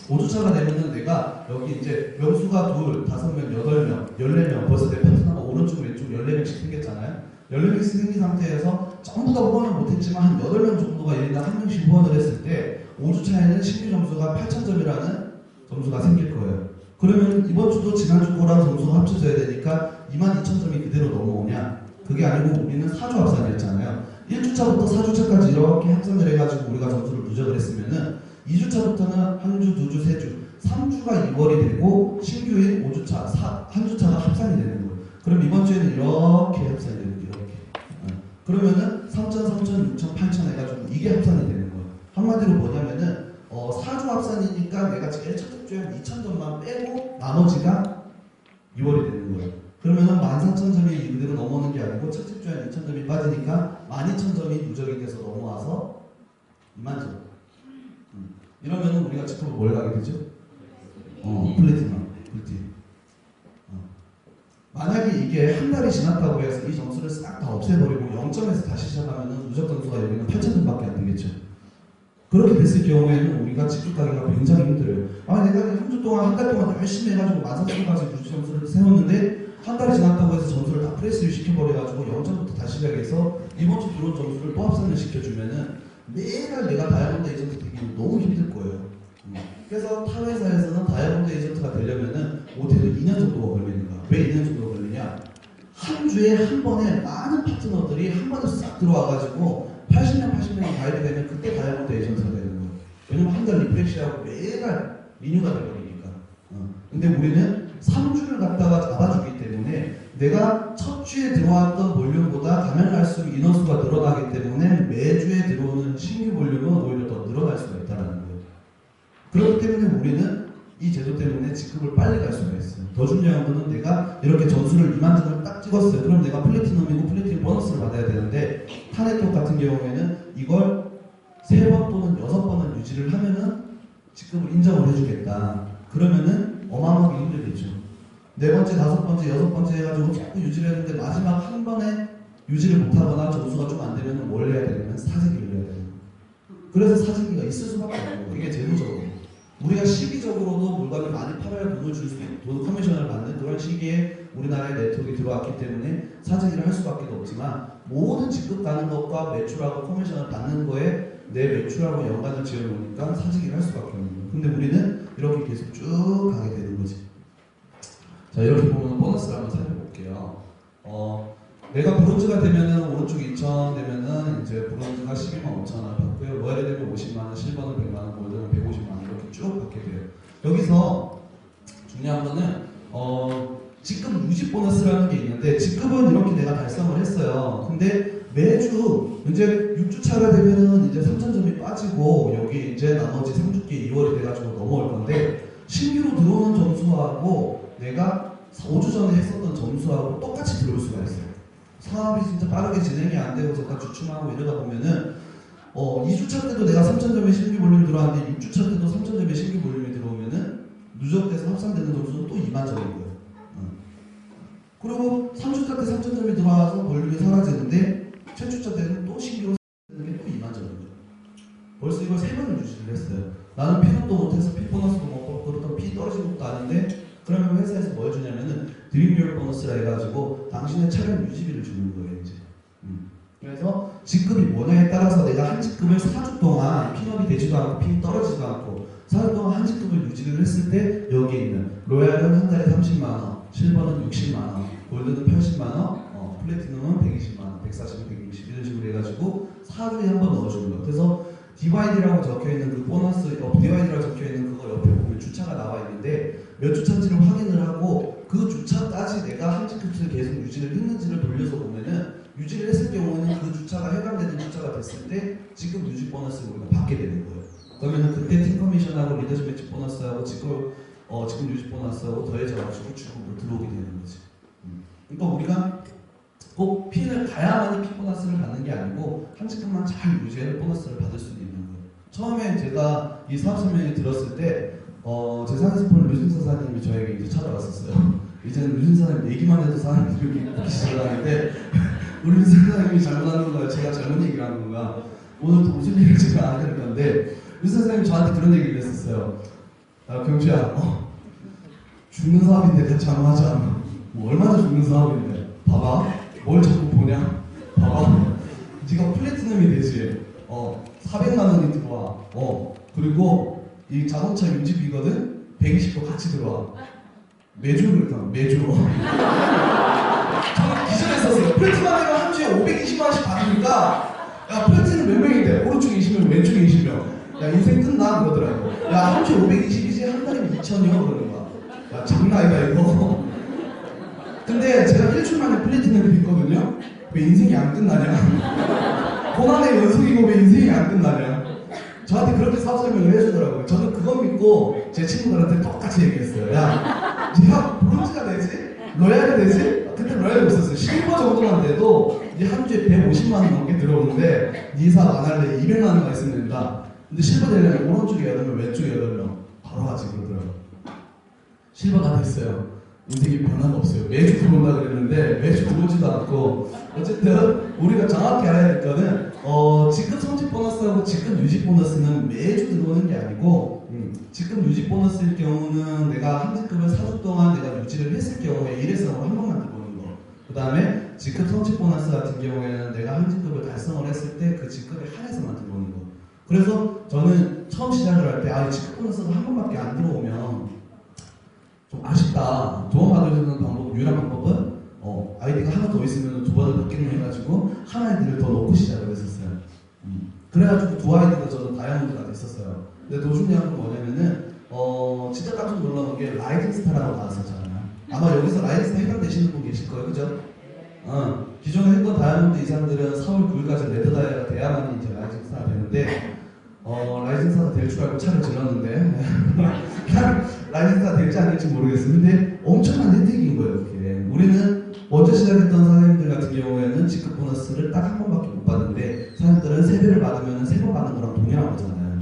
5주차가 되면은 내가 여기 이제 명수가 2, 5명, 8명, 14명, 벌써 내 파트너가 오른쪽, 왼쪽 14명씩 생겼잖아요. 14명씩 생긴 상태에서 전부 다 후원을 못했지만 한 8명 정도가 얘네가 한 명씩 후원을 했을 때 5주차에는 신규 점수가 8,000점이라는 점수가 생길 거예요. 그러면 이번 주도 지난주 거랑 점수가 합쳐져야 되니까 22,000점이 그대로 넘어오냐? 그게 아니고 우리는 4주 합산이었잖아요. 1주차부터 4주차까지 이렇게 합산을 해가지고 우리가 점수를 누적을 했으면은 2주차부터는 한 주, 2주, 3주, 3주가 2월이 되고 신규인 5주차, 한 주차가 합산이 되는 거예요. 그럼 이번 주에는 이렇게 합산이 되는 거예요. 이렇게. 그러면은 3,000, 3,000, 6,000, 8,000 해가지고 이게 합산이 되는 거예요. 한마디로 뭐냐면은 4주 합산이니까 내가 제일 첫 주에 2,000점만 빼고 나머지가 2월이 되는 거예요. 그러면은 14,000점이 그대로 넘어오는 게 아니고 첫째 주에 2,000점이 빠지니까 12,000점이 누적이 돼서 넘어와서 20,000점. 이러면은 우리가 지금 뭘 가게 되죠? 플래티넘. 만약에 이게 한 달이 지났다고 해서 이 점수를 싹 다 없애버리고 0점에서 다시 시작하면은 누적 점수가 여기는 8,000점밖에 안 되겠죠. 그렇게 됐을 경우에는 우리가 지급하기가 굉장히 힘들어요. 내가 한 주 동안, 한 달 동안 열심히 해가지고 14,000점까지 누적 점수를 세웠는데 한 달이 지났다고 해서 점수를 다 프레스를 시켜버려가지고 0점부터 다시 시작해서 이번 주 들어온 점수를 또 합산을 시켜주면은 매달 내가 다이아몬드 에이전트 되기는 너무 힘들 거예요. 그래서 타 회사에서는 다이아몬드 에이전트가 되려면은 못해도 2년 정도가 걸리는 거야. 왜 2년 정도가 걸리냐? 한 주에 한 번에 많은 파트너들이 한 번에 싹 들어와가지고 80명이 가입이 되면 그때 다이아몬드 에이전트가 되는 거예요. 왜냐면 한 달 리프레시하고 매달 리뉴가 돼버리니까. 근데 우리는 3주를 갖다가 잡아주기 때문에 내가 첫 주에 들어왔던 볼륨보다 가면 갈수록 인원수가 늘어나기 때문에 매주에 들어오는 신규 볼륨은 오히려 더 늘어날 수가 있다는 거예요. 그렇기 때문에 우리는 이 제도 때문에 직급을 빨리 갈 수가 있어요. 더 중요한 거는 내가 이렇게 점수를 20,000점을 딱 찍었어요. 그럼 내가 플래티넘이고 플래티넘 보너스를 받아야 되는데 타네톡 같은 경우에는 이걸 3번 또는 6번을 유지를 하면은 직급을 인정을 해주겠다. 그러면은 어마어마하게 힘들겠죠. 4번째, 5번째, 6번째 해가지고 자꾸 유지를 했는데 마지막 한 번에 유지를 못하거나 점수가 좀 안 되면 뭘 해야 되냐면 사재기를 해야 돼요. 그래서 사재기가 있을 수밖에 없는 거예요. 이게 제도적으로. 우리가 시기적으로도 물건을 많이 팔아야 돈을 줄 수 있고 돈 커미션을 받는 그런 시기에 우리나라의 네트워크가 들어왔기 때문에 사재기를 할 수밖에 없지만 모든 직급 가는 것과 매출하고 커미션을 받는 거에 내 매출하고 연관을 지어놓으니까 사재기를 할 수밖에 없는 거예요. 근데 우리는 이렇게 계속 쭉 가게 되는 거지. 자, 이렇게 보면 보너스를 한번 살펴볼게요. 내가 브론즈가 되면은 오른쪽 2,000 되면은 이제 브론즈가 125,000원 받고요. 로얄이 되면 50만원, 실버는 100만원, 골드는 150만원 이렇게 쭉 받게 돼요. 여기서 중요한 거는 직급 유지 보너스라는 게 있는데 직급은 이렇게 내가 달성을 했어요. 근데 매주 이제 6주차가 되면은 이제 3,000점이 빠지고 여기 이제 나머지 3주기 2월이 돼가지고 넘어올 건데 신규로 들어오는 점수하고 내가 5주 전에 했었던 점수하고 똑같이 들어올 수가 있어요. 사업이 진짜 빠르게 진행이 안 되고 잠깐 주춤하고 이러다 보면은 2주차 때도 내가 3,000점의 신규 볼륨이 들어왔는데 6주차 때도 3,000점의 신규 볼륨이 들어오면은 누적돼서 합산되는 점수는 또 2만 점인 거예요. 그리고 3주차 때 3,000점이 들어와서 볼륨이 사라지는데 최주차 때는 또 신규로 되는 게 또 2만 점인 거예요. 벌써 이걸 3번을 유지를 했어요. 나는 피넛도 못해서 피 보너스도 못 받고 그렇다고 피 떨어진 것도 아닌데 그러면 회사에서 뭘 주냐면은 드림듀얼 보너스라 해가지고 당신의 차량 유지비를 주는 거예요 이제. 그래서 직급이 뭐냐에 따라서 내가 한 직급을 4주 동안 핀업이 되지도 않고 핀이 떨어지지도 않고 4주 동안 한 직급을 유지를 했을 때 여기에 있는 로얄은 한 달에 30만원, 실버는 60만원, 골드는 80만원, 플래티넘은 120만원, 140은 160 이런 식으로 해가지고 4주에 한 번 넣어주는 거예요. 그래서 DYD라고 적혀있는 그 보너스, DYD라고 적혀있는 그거 옆에 보면 주차가 나와 있는데 몇 주차인지를 확인을 하고 그 주차까지 내가 한 직급을 계속 유지를 했는지를 돌려서 보면은 유지를 했을 경우에는 그 주차가 해당되는 주차가 됐을 때 지금 유지 보너스를 우리가 받게 되는 거예요. 그러면은 그때 팀 커미션하고 리더십 매치 보너스하고 지금 유지 보너스하고 더해져가지고 주급으로 들어오게 되는 거지. 그러니까 우리가 꼭 핀을 가야만이 핀 보너스를 받는 게 아니고 한 직급만 잘 유지해서 보너스를 받을 수 있는 거예요. 처음에 제가 이 사업 설명을 들었을 때 제 사회스폰 류진 사장님이 저에게 이제 찾아왔었어요. 이제는 류진 사장님 얘기만 해도 사람들이 웃기 시작하는데 우리 류진 사장님이 잘못하는 거야, 제가 잘못 얘기를 하는 건가? 오늘도 무슨 얘기를 제가 안 할 건데 류진 사장님이 저한테 그런 얘기를 했었어요. 경주야, 죽는 사업인데 같이 한번 하자. 뭐 얼마나 죽는 사업인데? 봐봐, 뭘 자꾸 보냐? 봐봐, 네가 플래티넘이 되지. 400만 원이 들어와. 그리고 이 자동차 유지비거든? 120% 같이 들어와. 매주 그랬다. 매주. 저는 기절했었어요. 플래티넘이면 한 주에 520만 원씩 받으니까 야, 플래티넘 몇 명인데? 오른쪽에 20명, 왼쪽에 20명. 야, 인생 끝나? 그러더라고. 야, 한 주에 520이지 한 달이면 2,000이요? 그러는 거야. 야, 장난 아니다 이거. 근데 제가 일주일 만에 플래티넘을 했거든요. 왜 인생이 안 끝나냐? 고난의 연속이고 왜 인생이 안 끝나냐? 저한테 그렇게 사업 설명을 해주더라고요. 저는 그거 믿고 제 친구들한테 똑같이 얘기했어요. 야, 네가 브론즈가 되지? 로얄이 되지? 그때 로얄이 없었어요. 실버 정도만 돼도 이제 한 주에 150만 원 넘게 들어오는데 네 사업 안 할래? 200만 원만 있으면 된다. 근데 실버 되려면 오른쪽에 8명, 왼쪽에 8명 바로 하지 그러더라고요. 실버가 됐어요. 인생이 변화가 없어요. 매주 들어온다 그랬는데 매주 들어오지도 않고 어쨌든 우리가 정확히 알아야 될 거는 직급 성직 보너스하고 직급 유지 보너스는 매주 들어오는 게 아니고 직급 유지 보너스일 경우는 내가 한 직급을 4주 동안 내가 유지를 했을 경우에 1회성으로 한 번만 들어오는 거. 그 다음에 직급 성직 보너스 같은 경우에는 내가 한 직급을 달성을 했을 때 그 직급에 한해서만 들어오는 거. 그래서 저는 처음 시작을 할 때 직급 보너스가 한 번밖에 안 들어오면 좀 아쉽다. 도움받을 수 있는 방법, 유일한 방법은 아이디가 하나 더 있으면 두 번을 받기로 해가지고 한 아이디를 더 넣고 시작을 했었어요. 그래가지고 두 아이디가 저는 다이아몬드가 됐었어요. 근데 더 중요한 건 뭐냐면은 진짜 깜짝 놀라운 게 라이징 스타라고 나왔었잖아요. 아마 여기서 라이징 스타 해당되시는 분 계실 거예요, 그죠? 기존에 했던 다이아몬드 이사들은 4월 9일까지 레드 다이아가 돼야만 이제 라이징 스타가 되는데 라이징 스타가 될 줄 알고 차를 질렀는데 라이징 스타가 될지 안 될지 모르겠는데 엄청난 혜택인 거예요. 이렇게. 우리는 먼저 시작했던 사장님들 같은 경우에는 직급 보너스를 딱 한 번밖에 못 받는데 사장님들은 3배를 받으면 3번 받는 거랑 동일한 거잖아요.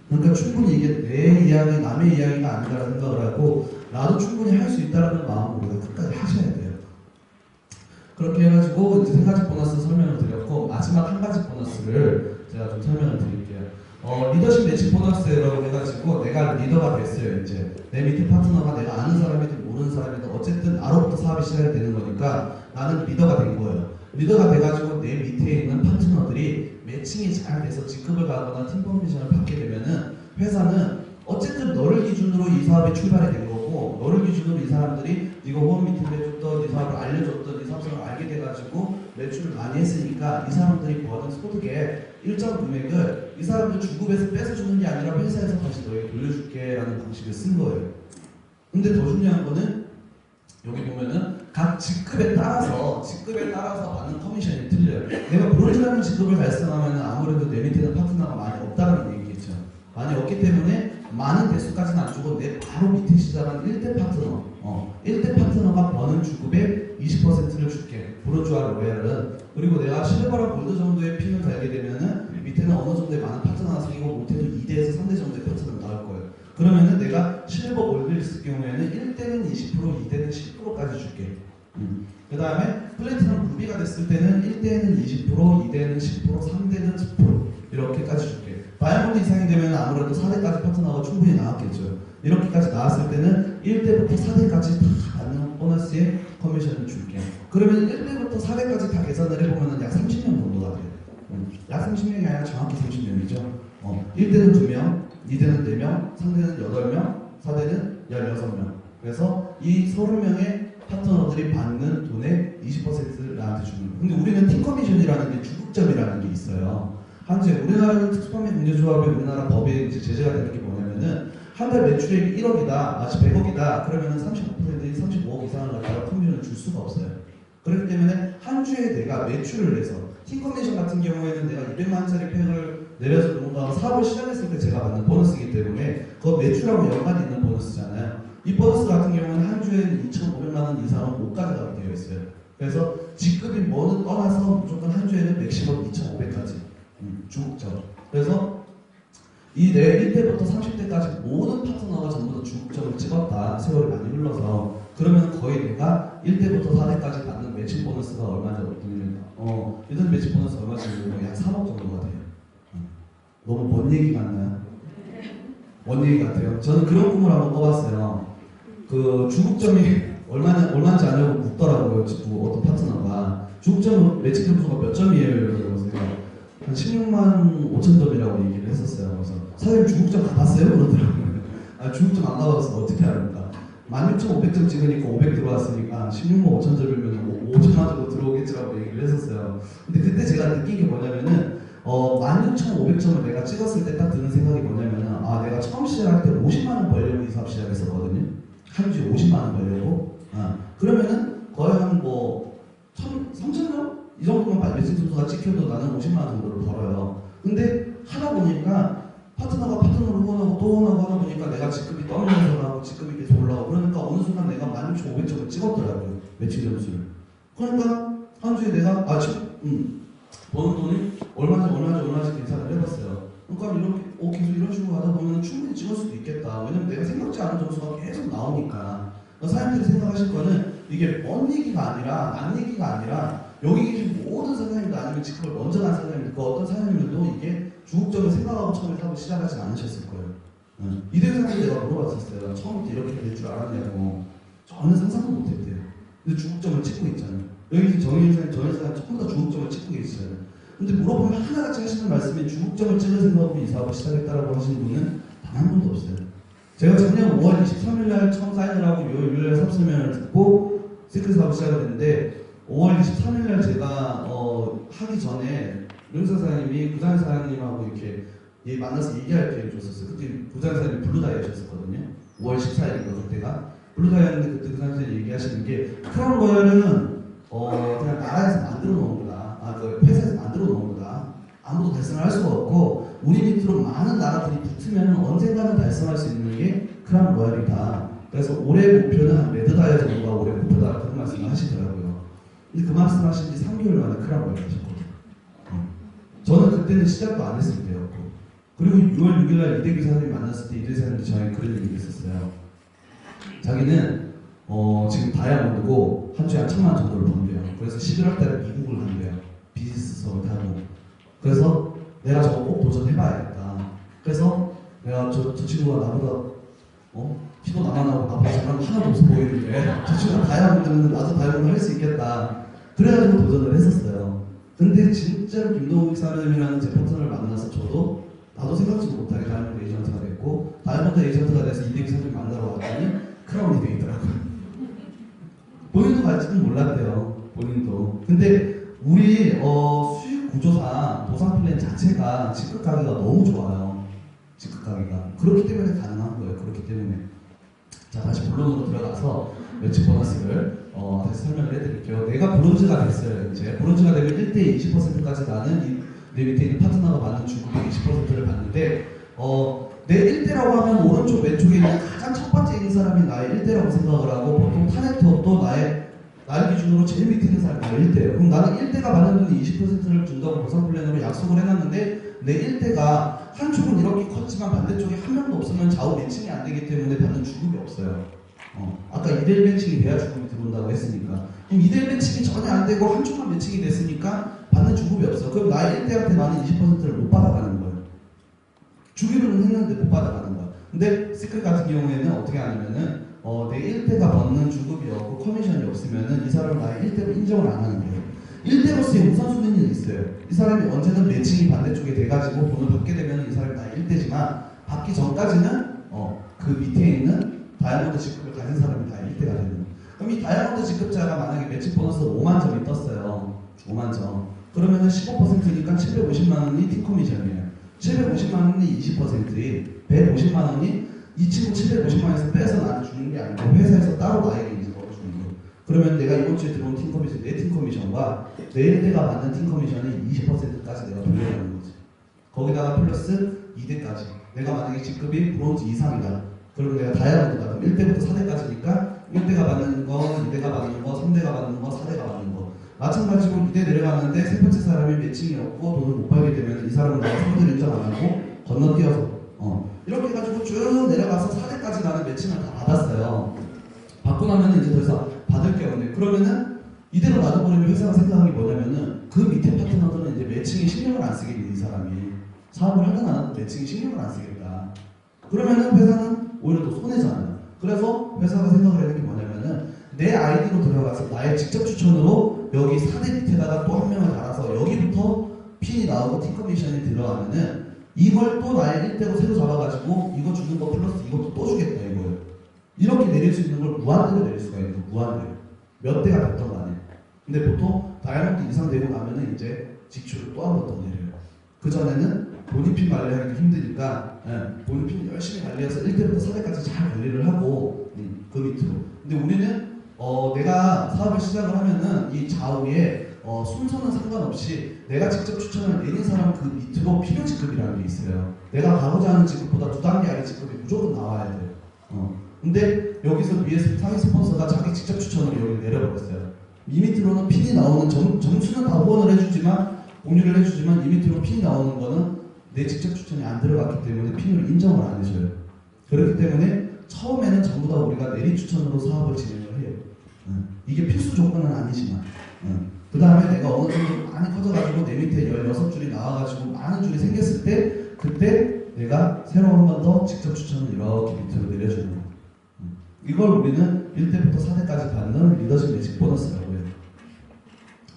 그러니까 충분히 이게 내 이야기, 남의 이야기가 아니라는 생각을 하고 나도 충분히 할 수 있다는 마음으로 우리가 끝까지 하셔야 돼요. 그렇게 해가지고 이제 3가지 보너스 설명을 드렸고 마지막 한 가지 보너스를 제가 좀 설명을 드릴게요. 리더십 매치 보너스라고 해가지고 내가 리더가 됐어요. 이제 내 밑에 파트너가 내가 아는 사람이든 모르는 사람이든 어쨌든 나로부터 사업이 시작이 되는 거니까 나는 리더가 된 거예요. 리더가 돼가지고 내 밑에 있는 파트너들이 매칭이 잘 돼서 직급을 가거나 팀 퍼미션을 받게 되면은 회사는 어쨌든 너를 기준으로 이 사업이 출발이 된 거고 너를 기준으로 이 사람들이 네가 호흡 미팅을 해줬던 이 사업을 알려줬던 이 사업을 알게 돼가지고 매출을 많이 했으니까 이 사람들이 버는 소득의 일정 금액을 이 사람들 주급에서 뺏어주는 게 아니라 회사에서 다시 너에게 돌려줄게 라는 방식을 쓴 거예요. 근데 더 중요한 거는 여기 보면은 각 직급에 따라서 받는 커미션이 틀려요. 내가 브론즈라는 직급을 달성하면 아무래도 내 밑에는 파트너가 많이 없다는 얘기겠죠. 많이 없기 때문에 많은 대수까지는 안 주고 내 바로 밑에 시작한 1대 파트너 1대 파트너가 버는 주급의 20%를 줄게. 브론즈와 로얄은. 그리고 내가 실버랑 골드 정도의 핀을 달게 되면은 밑에는 어느 정도의 많은 파트너가 생기고 못해도 2대에서 3대 정도의 파트너가 나올 거예요. 그러면은 내가 실버 골드를 있을 경우에는 1대는 20%, 2대는 10%까지 줄게. 그 다음에 플래티넘 루비가 됐을 때는 1대는 20%, 2대는 10%, 3대는 10% 이렇게까지 줄게. 다이아몬드 이상이 되면 아무래도 4대까지 파트너가 충분히 나왔겠죠. 이렇게까지 나왔을 때는 1대부터 4대까지 다 받는 보너스의 커미션을 줄게. 그러면 1대부터 4대까지 다 계산을 해보면 약 30명 정도가 돼요. 약 30명이 아니라 정확히 30명이죠. 1대는 2명, 2대는 4명, 3대는 8명, 4대는 16명. 그래서 이 30명의 파트너들이 받는 돈의 20%를 나한테 주는 거예요. 근데 우리는 팀 커미션이라는 게 주급점이라는 게 있어요. 현재 우리나라 특수판매 공제조합의 우리나라 법에 이제 제재가 되는 게 뭐냐면은 한 달 매출액이 1억이다, 마치 100억이다. 그러면은 35%인 35억 이상을 갖다가 커미션을 줄 수가 없어요. 그렇기 때문에 한 주에 내가 매출을 내서 팀 커미션 같은 경우에는 내가 200만 원짜리 팩을 내려서 누군가가 사업을 시작했을 때 제가 받는 보너스이기 때문에 그 매출하고 연관이 있는 보너스잖아요. 이 보너스 같은 경우는 한 주에는 2,500만 원 이상은 못 가져가게 되어 있어요. 그래서 직급이 뭐는 떠나서 무조건 한 주에는 맥시멈 2,500까지 주급점. 그래서 이 내 1대부터 30대까지 모든 파트너가 전부 다 주급점을 찍었다. 세월이 많이 흘러서. 그러면 거의 내가 1대부터 4대까지 받는 매칭 보너스가 얼마 정도 되냐면 일단 매칭 보너스 얼마 정도 약 3억 정도가 돼요. 너무 먼 얘기 같나요? 먼 얘기 같아요. 저는 그런 꿈을 한번 꿔봤어요. 그 주급점이 얼마인지 아냐고 묻더라고요. 어떤 파트너가 주급점 매칭 점수가 몇 점이에요? 그래서 제가 한 16만 5천 점이라고 얘기를 했었어요. 그래서 사장님 주급점 가봤어요? 그러더라고요. 아 주급점 안 가봤어. 어떻게 합니까? 16,500점 찍으니까 500 들어왔으니까 16만 5천 점이면 5천만 정도 들어오겠지라고 얘기를 했었어요. 근데 그때 제가 느낀 게 뭐냐면은 16,500점을 내가 찍었을 때 딱 드는 생각이 뭐냐면은 내가 처음 시작할 때 50만 원 벌려고 이 사업 시작했었거든요. 한 주에 50만 원 벌려고. 그러면은 거의 한 3,000점? 이 정도만 매칭 점수가 찍혀도 나는 50만 원 정도를 벌어요. 근데 하다 보니까 파트너가 파트너를 후원하고 또 후원하고 하다 보니까 내가 직급이 떨어져서 가고 직급이 계속 올라가고 그러니까 어느 순간 내가 16,500점을 찍었더라고요. 매칭 점수를. 그러니까 한 주에 내가 버는 돈이 얼마지 계산을 해봤어요. 그러니까 이렇게 계속 이런 식으로 하다 보면 충분히 찍을 수도 있겠다. 왜냐면 내가 생각지 않은 점수가 계속 나오니까. 사람들이 생각하실 거는 이게 먼 얘기가 아니라 난 얘기가 아니라 여기 계신 모든 사장님도 아니면 직급을 먼저 간 사장님들 그 어떤 사장님들도 이게 주급점을 생각하고 처음에 사업을 시작하지 않으셨을 거예요. 이대표 사장님 내가 물어봤었어요. 처음부터 이렇게 될 줄 알았냐고. 전혀 상상도 못했대요. 근데 주급점을 찍고 있잖아요. 여기 정인 사장님, 전현 사장님 전부 다 주급점을 찍고 계시잖아요. 근데 물어보면 하나같이 하시는 말씀이 주급점을 찍을 생각으로 이 사업을 시작했다라고 하시는 분은 단 한 분도 없어요. 제가 작년 5월 23일날 처음 사인을 하고 6월 6일날 사업 설명을 듣고 시크릿 사업을 시작했는데 5월 23일날 제가 하기 전에 윤사 사장님이 부장 사장님하고 이렇게 만나서 얘기할 기회를 줬었어요. 그때 부장 사장님이 블루다이아셨었거든요. 5월 14일인가 그때가 블루다이아인데 그때 부장 사장님이 얘기하시는 게 크라운 로얄은 그냥 나라에서 만들어 놓은 거다. 그 회사에서 만들어 놓은 거다. 아무도 달성을 할 수가 없고 우리 밑으로 많은 나라들이 붙으면 언젠가는 달성할 수 있는 게 크라운 로얄이다. 그래서 올해 목표는 한 레드다이아 정도가 올해 목표다. 그런 말씀을 하시더라고요. 근데 그 말씀 하신 지 3개월 만에 크라운 로얄 하셨거든요. 저는 그때는 시작도 안 했을 때였고 그리고 6월 6일날 이대규 사장님 만났을 때 이대규 사장님이 저에게 그런 얘기를 했었어요. 자기는 지금 다이아몬드고 한 주에 한 1,000만 원 정도를 번대요. 그래서 11월 달에 미국을 간대요. 비즈니스 수업을 하고. 그래서 내가 저거 꼭 도전해봐야겠다. 그래서 내가 저 친구가 나보다 피도 나만하고 나보다 잘하는 하나도 없어 보이는데 저 친구가 다이아몬드는 나도 다이아몬드 할 수 있겠다. 그래가지고 도전을 했었어요. 근데 진짜로 김동욱 사장님이라는 제 파트너를 만나서 나도 생각지도 못하게 다이아몬드 에이전트가 됐고 다이아몬드 에이전트가 돼서 이대규 사장님 만나러 왔더니 크라운이 되더라고요. 본인도 갈지는 몰랐대요. 본인도. 근데 우리 수익 구조상 보상 플랜 자체가 직급 가기가 너무 좋아요. 직급 가기가. 그렇기 때문에 가능한 거예요. 그렇기 때문에. 자, 다시 본론으로 들어가서 매치 보너스를 다시 설명을 해드릴게요. 내가 브론즈가 됐어요. 이제 브론즈가 되면 1대 20%까지 나는 내 밑에 있는 파트너가 받는 주급의 20%를 받는데 내 1대라고 하면 오른쪽 왼쪽에 있는 가장 첫 번째 있는 사람이 나의 1대라고 생각을 하고 보통 타네트업도 나의 기준으로 제일 밑에 있는 사람이 나의 1대예요. 그럼 나는 1대가 받는 돈이 20%를 준다고 보상 플랜으로 약속을 해놨는데 내 1대가 한쪽은 이렇게 컸지만 반대쪽에 한 명도 없으면 좌우 매칭이 안 되기 때문에 받는 주급이 없어요. 아까 2대1 매칭이 돼야 주급이 들어온다고 했으니까 그럼 2대1 매칭이 전혀 안 되고 한쪽만 매칭이 됐으니까 받는 주급이 없어. 그럼 나의 1대한테 나는 20%를 못 받아가는 거예요. 주기로는 했는데 못 받아가는 거야. 근데 시크릿 같은 경우에는 어떻게 하냐면은 내 1대가 받는 주급이 없고 커미션이 없으면은 이 사람을 나의 1대로 인정을 안 하는 거예요. 1대로서의 우선순위는 있어요. 이 사람이 언제든 매칭이 반대쪽에 돼가지고 돈을 받게 되면 이 사람이 나의 1대지만 받기 전까지는 그 밑에 있는 다이아몬드 직급을 가진 사람이 나의 1대가 되는 거예요. 그럼 이 다이아몬드 직급자가 만약에 매칭 보너스 5만 점이 떴어요. 5만 점. 그러면은 15%니까 750만 원이 팀 커미션이에요. 750만 원이 20%이 150만 원이 이 친구 750만 원에서 빼서 나한테 주는 게 아니고 회사에서 따로 나에게 이제 넣어주는 거예요. 그러면 내가 이번 주에 들어온 팀 커미션, 내 팀 커미션과 내 1대가 받는 팀 커미션이 20%까지 내가 돌려가는 거지. 거기다가 플러스 2대까지. 내가 만약에 직급이 브론즈 이상이다. 그러면 내가 다이아몬드다. 그럼 1대부터 4대까지니까 1대가 받는 거, 2대가 받는 거, 3대가 받는 거, 4대가 받는 거. 마찬가지로 2대 내려가는데 세 번째 사람이 매칭이 없고 돈을 못 벌게 되면 이 사람은 나의 성질 인정 안 하고 건너뛰어서 이렇게 해가지고 쭉 내려가서 4대까지 나는 매칭을 다 받았어요. 받고 나면 이제 더 이상 받을 게 없네. 그러면은 이대로 놔둬버리면 회사가 생각한 게 뭐냐면은 그 밑에 파트너들은 이제 매칭에 신경을 안 쓰겠네. 이 사람이 사업을 하든 안 하든 매칭에 신경을 안 쓰겠다. 그러면은 회사는 오히려 더 손해잖아요. 그래서 회사가 생각을 하는 게 뭐냐면은 내 아이디로 들어가서 나의 직접 추천으로 여기 4대 밑에다가 또 한 명을 달아서 여기부터 핀이 나오고 팀 커미션이 들어가면은 이걸 또 나의 1대로 새로 잡아가지고 이거 주는 거 플러스 이것도 또 주겠다 이거예요. 이렇게 내릴 수 있는 걸 무한대로 내릴 수가 있는 거. 무한대로. 몇 대가 됐던 간에. 근데 보통 다이아몬드 이상 되고 나면은 이제 지출을 또 한 번 더 내려요. 그전에는 본인핀 관리하기 힘드니까 본인핀 열심히 관리해서 1대부터 4대까지 잘 관리를 하고 그 밑으로. 근데 우리는 내가 사업을 시작을 하면은 이 좌우에 순서는 상관없이 내가 직접 추천을 내린 사람 그 밑으로 필요 직급이라는 게 있어요. 내가 가고자 하는 직급보다 2단계 아래 직급이 무조건 나와야 돼요. 근데 여기서 위에 상위 스폰서가 자기 직접 추천으로 여기 내려버렸어요. 이 밑으로는 핀이 나오는 점수는 다 후원을 해주지만 공유를 해주지만 이 밑으로 핀이 나오는 거는 내 직접 추천이 안 들어갔기 때문에 핀을 인정을 안 해줘요. 그렇기 때문에 처음에는 전부 다 우리가 내리 추천으로 사업을 진행을 해요. 이게 필수 조건은 아니지만 그 다음에 내가 어느 정도 많이 커져가지고 내 밑에 16줄이 나와가지고 많은 줄이 생겼을 때 그때 내가 새로 한 번 더 직접 추천을 이렇게 밑으로 내려주는 거예요. 이걸 우리는 1대부터 4대까지 받는 리더십 매직 보너스라고 해요.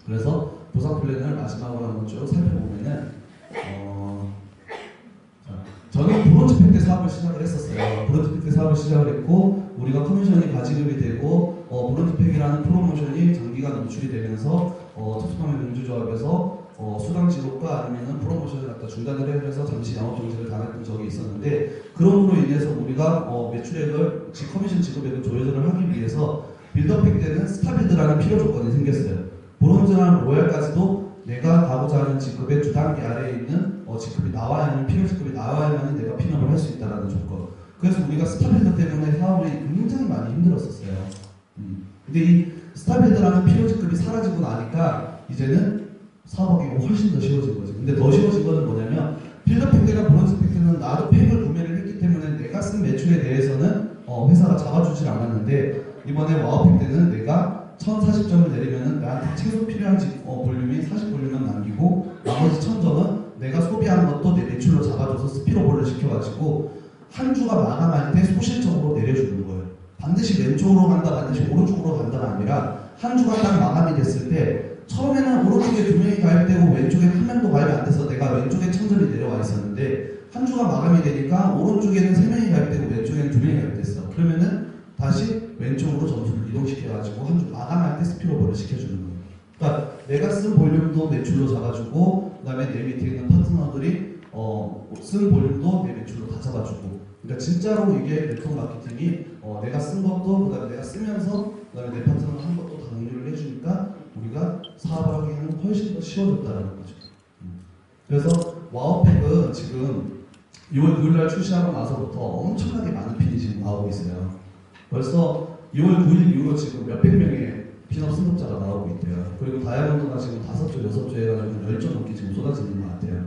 그래서 보상 플랜을 마지막으로 한번 쭉 살펴보면은 저는 브론즈 팩 때 사업을 시작을 했었어요. 브론즈 팩 때 사업을 시작을 했고 우리가 커미션이 가지급이 되고 브론즈 팩이라는 프로모션이 장기간 노출이 되면서 특수판매 공주조합에서 수당 지급과 아니면은 프로모션을 갖다 중단을 해서 잠시 영업 정지를 당했던 적이 있었는데 그럼으로 인해서 우리가 매출액을 커미션 지급액을 조절을 하기 위해서 빌더팩 때는 스타빌드라는 필요 조건이 생겼어요. 브론즈나 로얄까지도 내가 가고자 하는 직급의 2단계 아래에 있는 직급이 나와야 하는 필요 직급이 나와야만 내가 핀업을 할 수 있다는 조건. 그래서 우리가 스타빌드 때문에 사업이 굉장히 많이 힘들었었어요. 근데 이 스타빌드라는 필요 직급이 사라지고 나니까 이제는 사업하기가 훨씬 더 쉬워진 거지. 근데 더 쉬워진 거는 뭐냐면 빌더 팩이나 브론즈 팩은 나도 팩을 구매를 했기 때문에 내가 쓴 매출에 대해서는 회사가 잡아주질 않았는데 이번에 와우팩 때는 내가 1040점을 내리면은 나한테 최소 필요한 볼륨이 40볼륨만 남기고 나머지 1000점은 내가 소비한 것도 내 매출로 잡아줘서 스피로볼을 시켜가지고 한 주가 마감할 때 소실적으로 내려주는 거예요. 반드시 왼쪽으로 간다, 반드시 오른쪽으로 간다가 아니라 한 주가 딱 마감이 됐을 때 처음에는 오른쪽에 2명이 가입되고 왼쪽에 한 명도 가입이 안 돼서 내가 왼쪽에 1000점이 내려와 있었는데 한 주가 마감이 되니까 오른쪽에는 3명이 가입되고 왼쪽에는 2명이 가입됐어. 그러면은 다시 왼쪽으로 점수를 이동시켜가지고 한 주 마감할 때 스피로볼을 시켜주는 거예요. 그러니까 내가 쓴 볼륨도 매출로 잡아주고 그 다음에 내 밑에 있는 파트너들이 쓴 볼륨도 내 매출로 다 잡아주고 그러니까 진짜로 이게 네트워크 마케팅이 내가 쓴 것도 그 다음에 내가 쓰면서 그 다음에 내 파트너가 한 것도 다 공유를 해주니까 우리가 사업을 하기에는 훨씬 더 쉬워졌다는 거죠. 그래서 와우팩은 지금 2월 9일날 출시하고 나서부터 엄청나게 많은 핀이 지금 나오고 있어요. 벌써 2월 9일 이후로 지금 몇백 명의 핀업 승급자가 나오고 있대요. 그리고 다이아몬드가 지금 5조, 6조 해가지고 10조 넘게 지금 쏟아지는 것 같아요.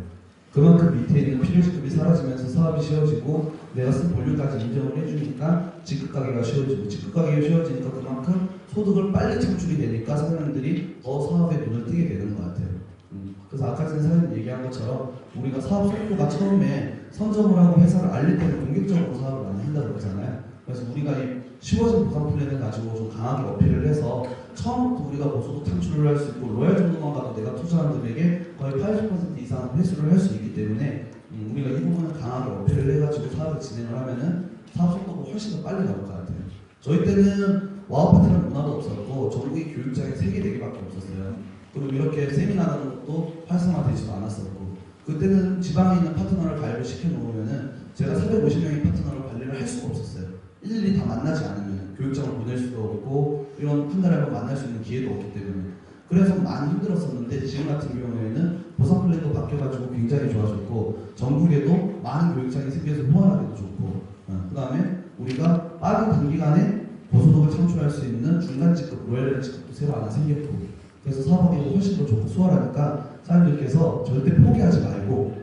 그만큼 밑에 있는 필요지급이 사라지면서 사업이 쉬워지고 내가 쓴 볼륨까지 인정을 해주니까 직급 가게가 쉬워지고 직급 가게가 쉬워지니까 그만큼 소득을 빨리 창출이 되니까 사장님들이 더 사업에 눈을 뜨게 되는 것 같아요. 그래서 아까 전에 사장님 얘기한 것처럼 우리가 사업 속도가 처음에 선점을 하고 회사를 알릴 때는 공격적으로 사업을 많이 한다고 그러잖아요. 그래서 우리가 이 쉬워진 보상 플랜을 가지고 좀 강하게 어필을 해서 처음부터 우리가 보수도 창출을 할 수 있고 로얄 정도만 가도 내가 투자한 금액의 거의 80% 이상 회수를 할 수 있기 때문에 우리가 이 부분을 강하게 어필을 해가지고 사업을 진행을 하면은 사업 속도가 훨씬 더 빨리 나올 것 같아요. 저희 때는 와우 파트라는 문화도 없었고 전국의 교육장이 3개, 4개밖에 없었어요. 그리고 이렇게 세미나라는 것도 활성화되지도 않았었고 그때는 지방에 있는 파트너를 가입을 시켜놓으면은 제가 450명의 파트너를 관리를 할 수가 없었어요. 일일이 다 만나지 않으면 교육장을 보낼 수도 없고 이런 한 달에 한 번 만날 수 있는 기회도 없기 때문에 그래서 많이 힘들었었는데 지금 같은 경우에는 보상 플랜도 바뀌어가지고 굉장히 좋아졌고 전국에도 많은 교육장이 생겨서 후원하기도 좋고 그 다음에 우리가 빠른 단기간에 고소득을 창출할 수 있는 중간직급, 로얄 직급도 새로 하나 생겼고 그래서 사업이 훨씬 더 좋고 수월하니까 사장님들께서 절대 포기하지 말고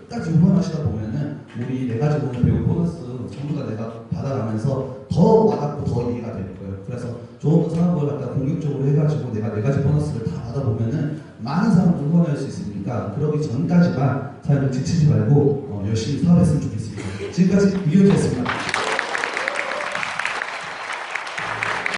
끝까지 후원하시다 보면은 우리 네 가지 오늘 배운 보너스 전부 다 내가 받아가면서 더 와닿고 더 이해가 될 거예요. 그래서 좋은 사업을 갖다 공격적으로 해가지고 내가 네 가지 보너스를 다 받아보면은 많은 사람들 후원할 수 있으니까 그러기 전까지만 사장님 지치지 말고 열심히 사업했으면 좋겠습니다. 지금까지 이효주였습니다.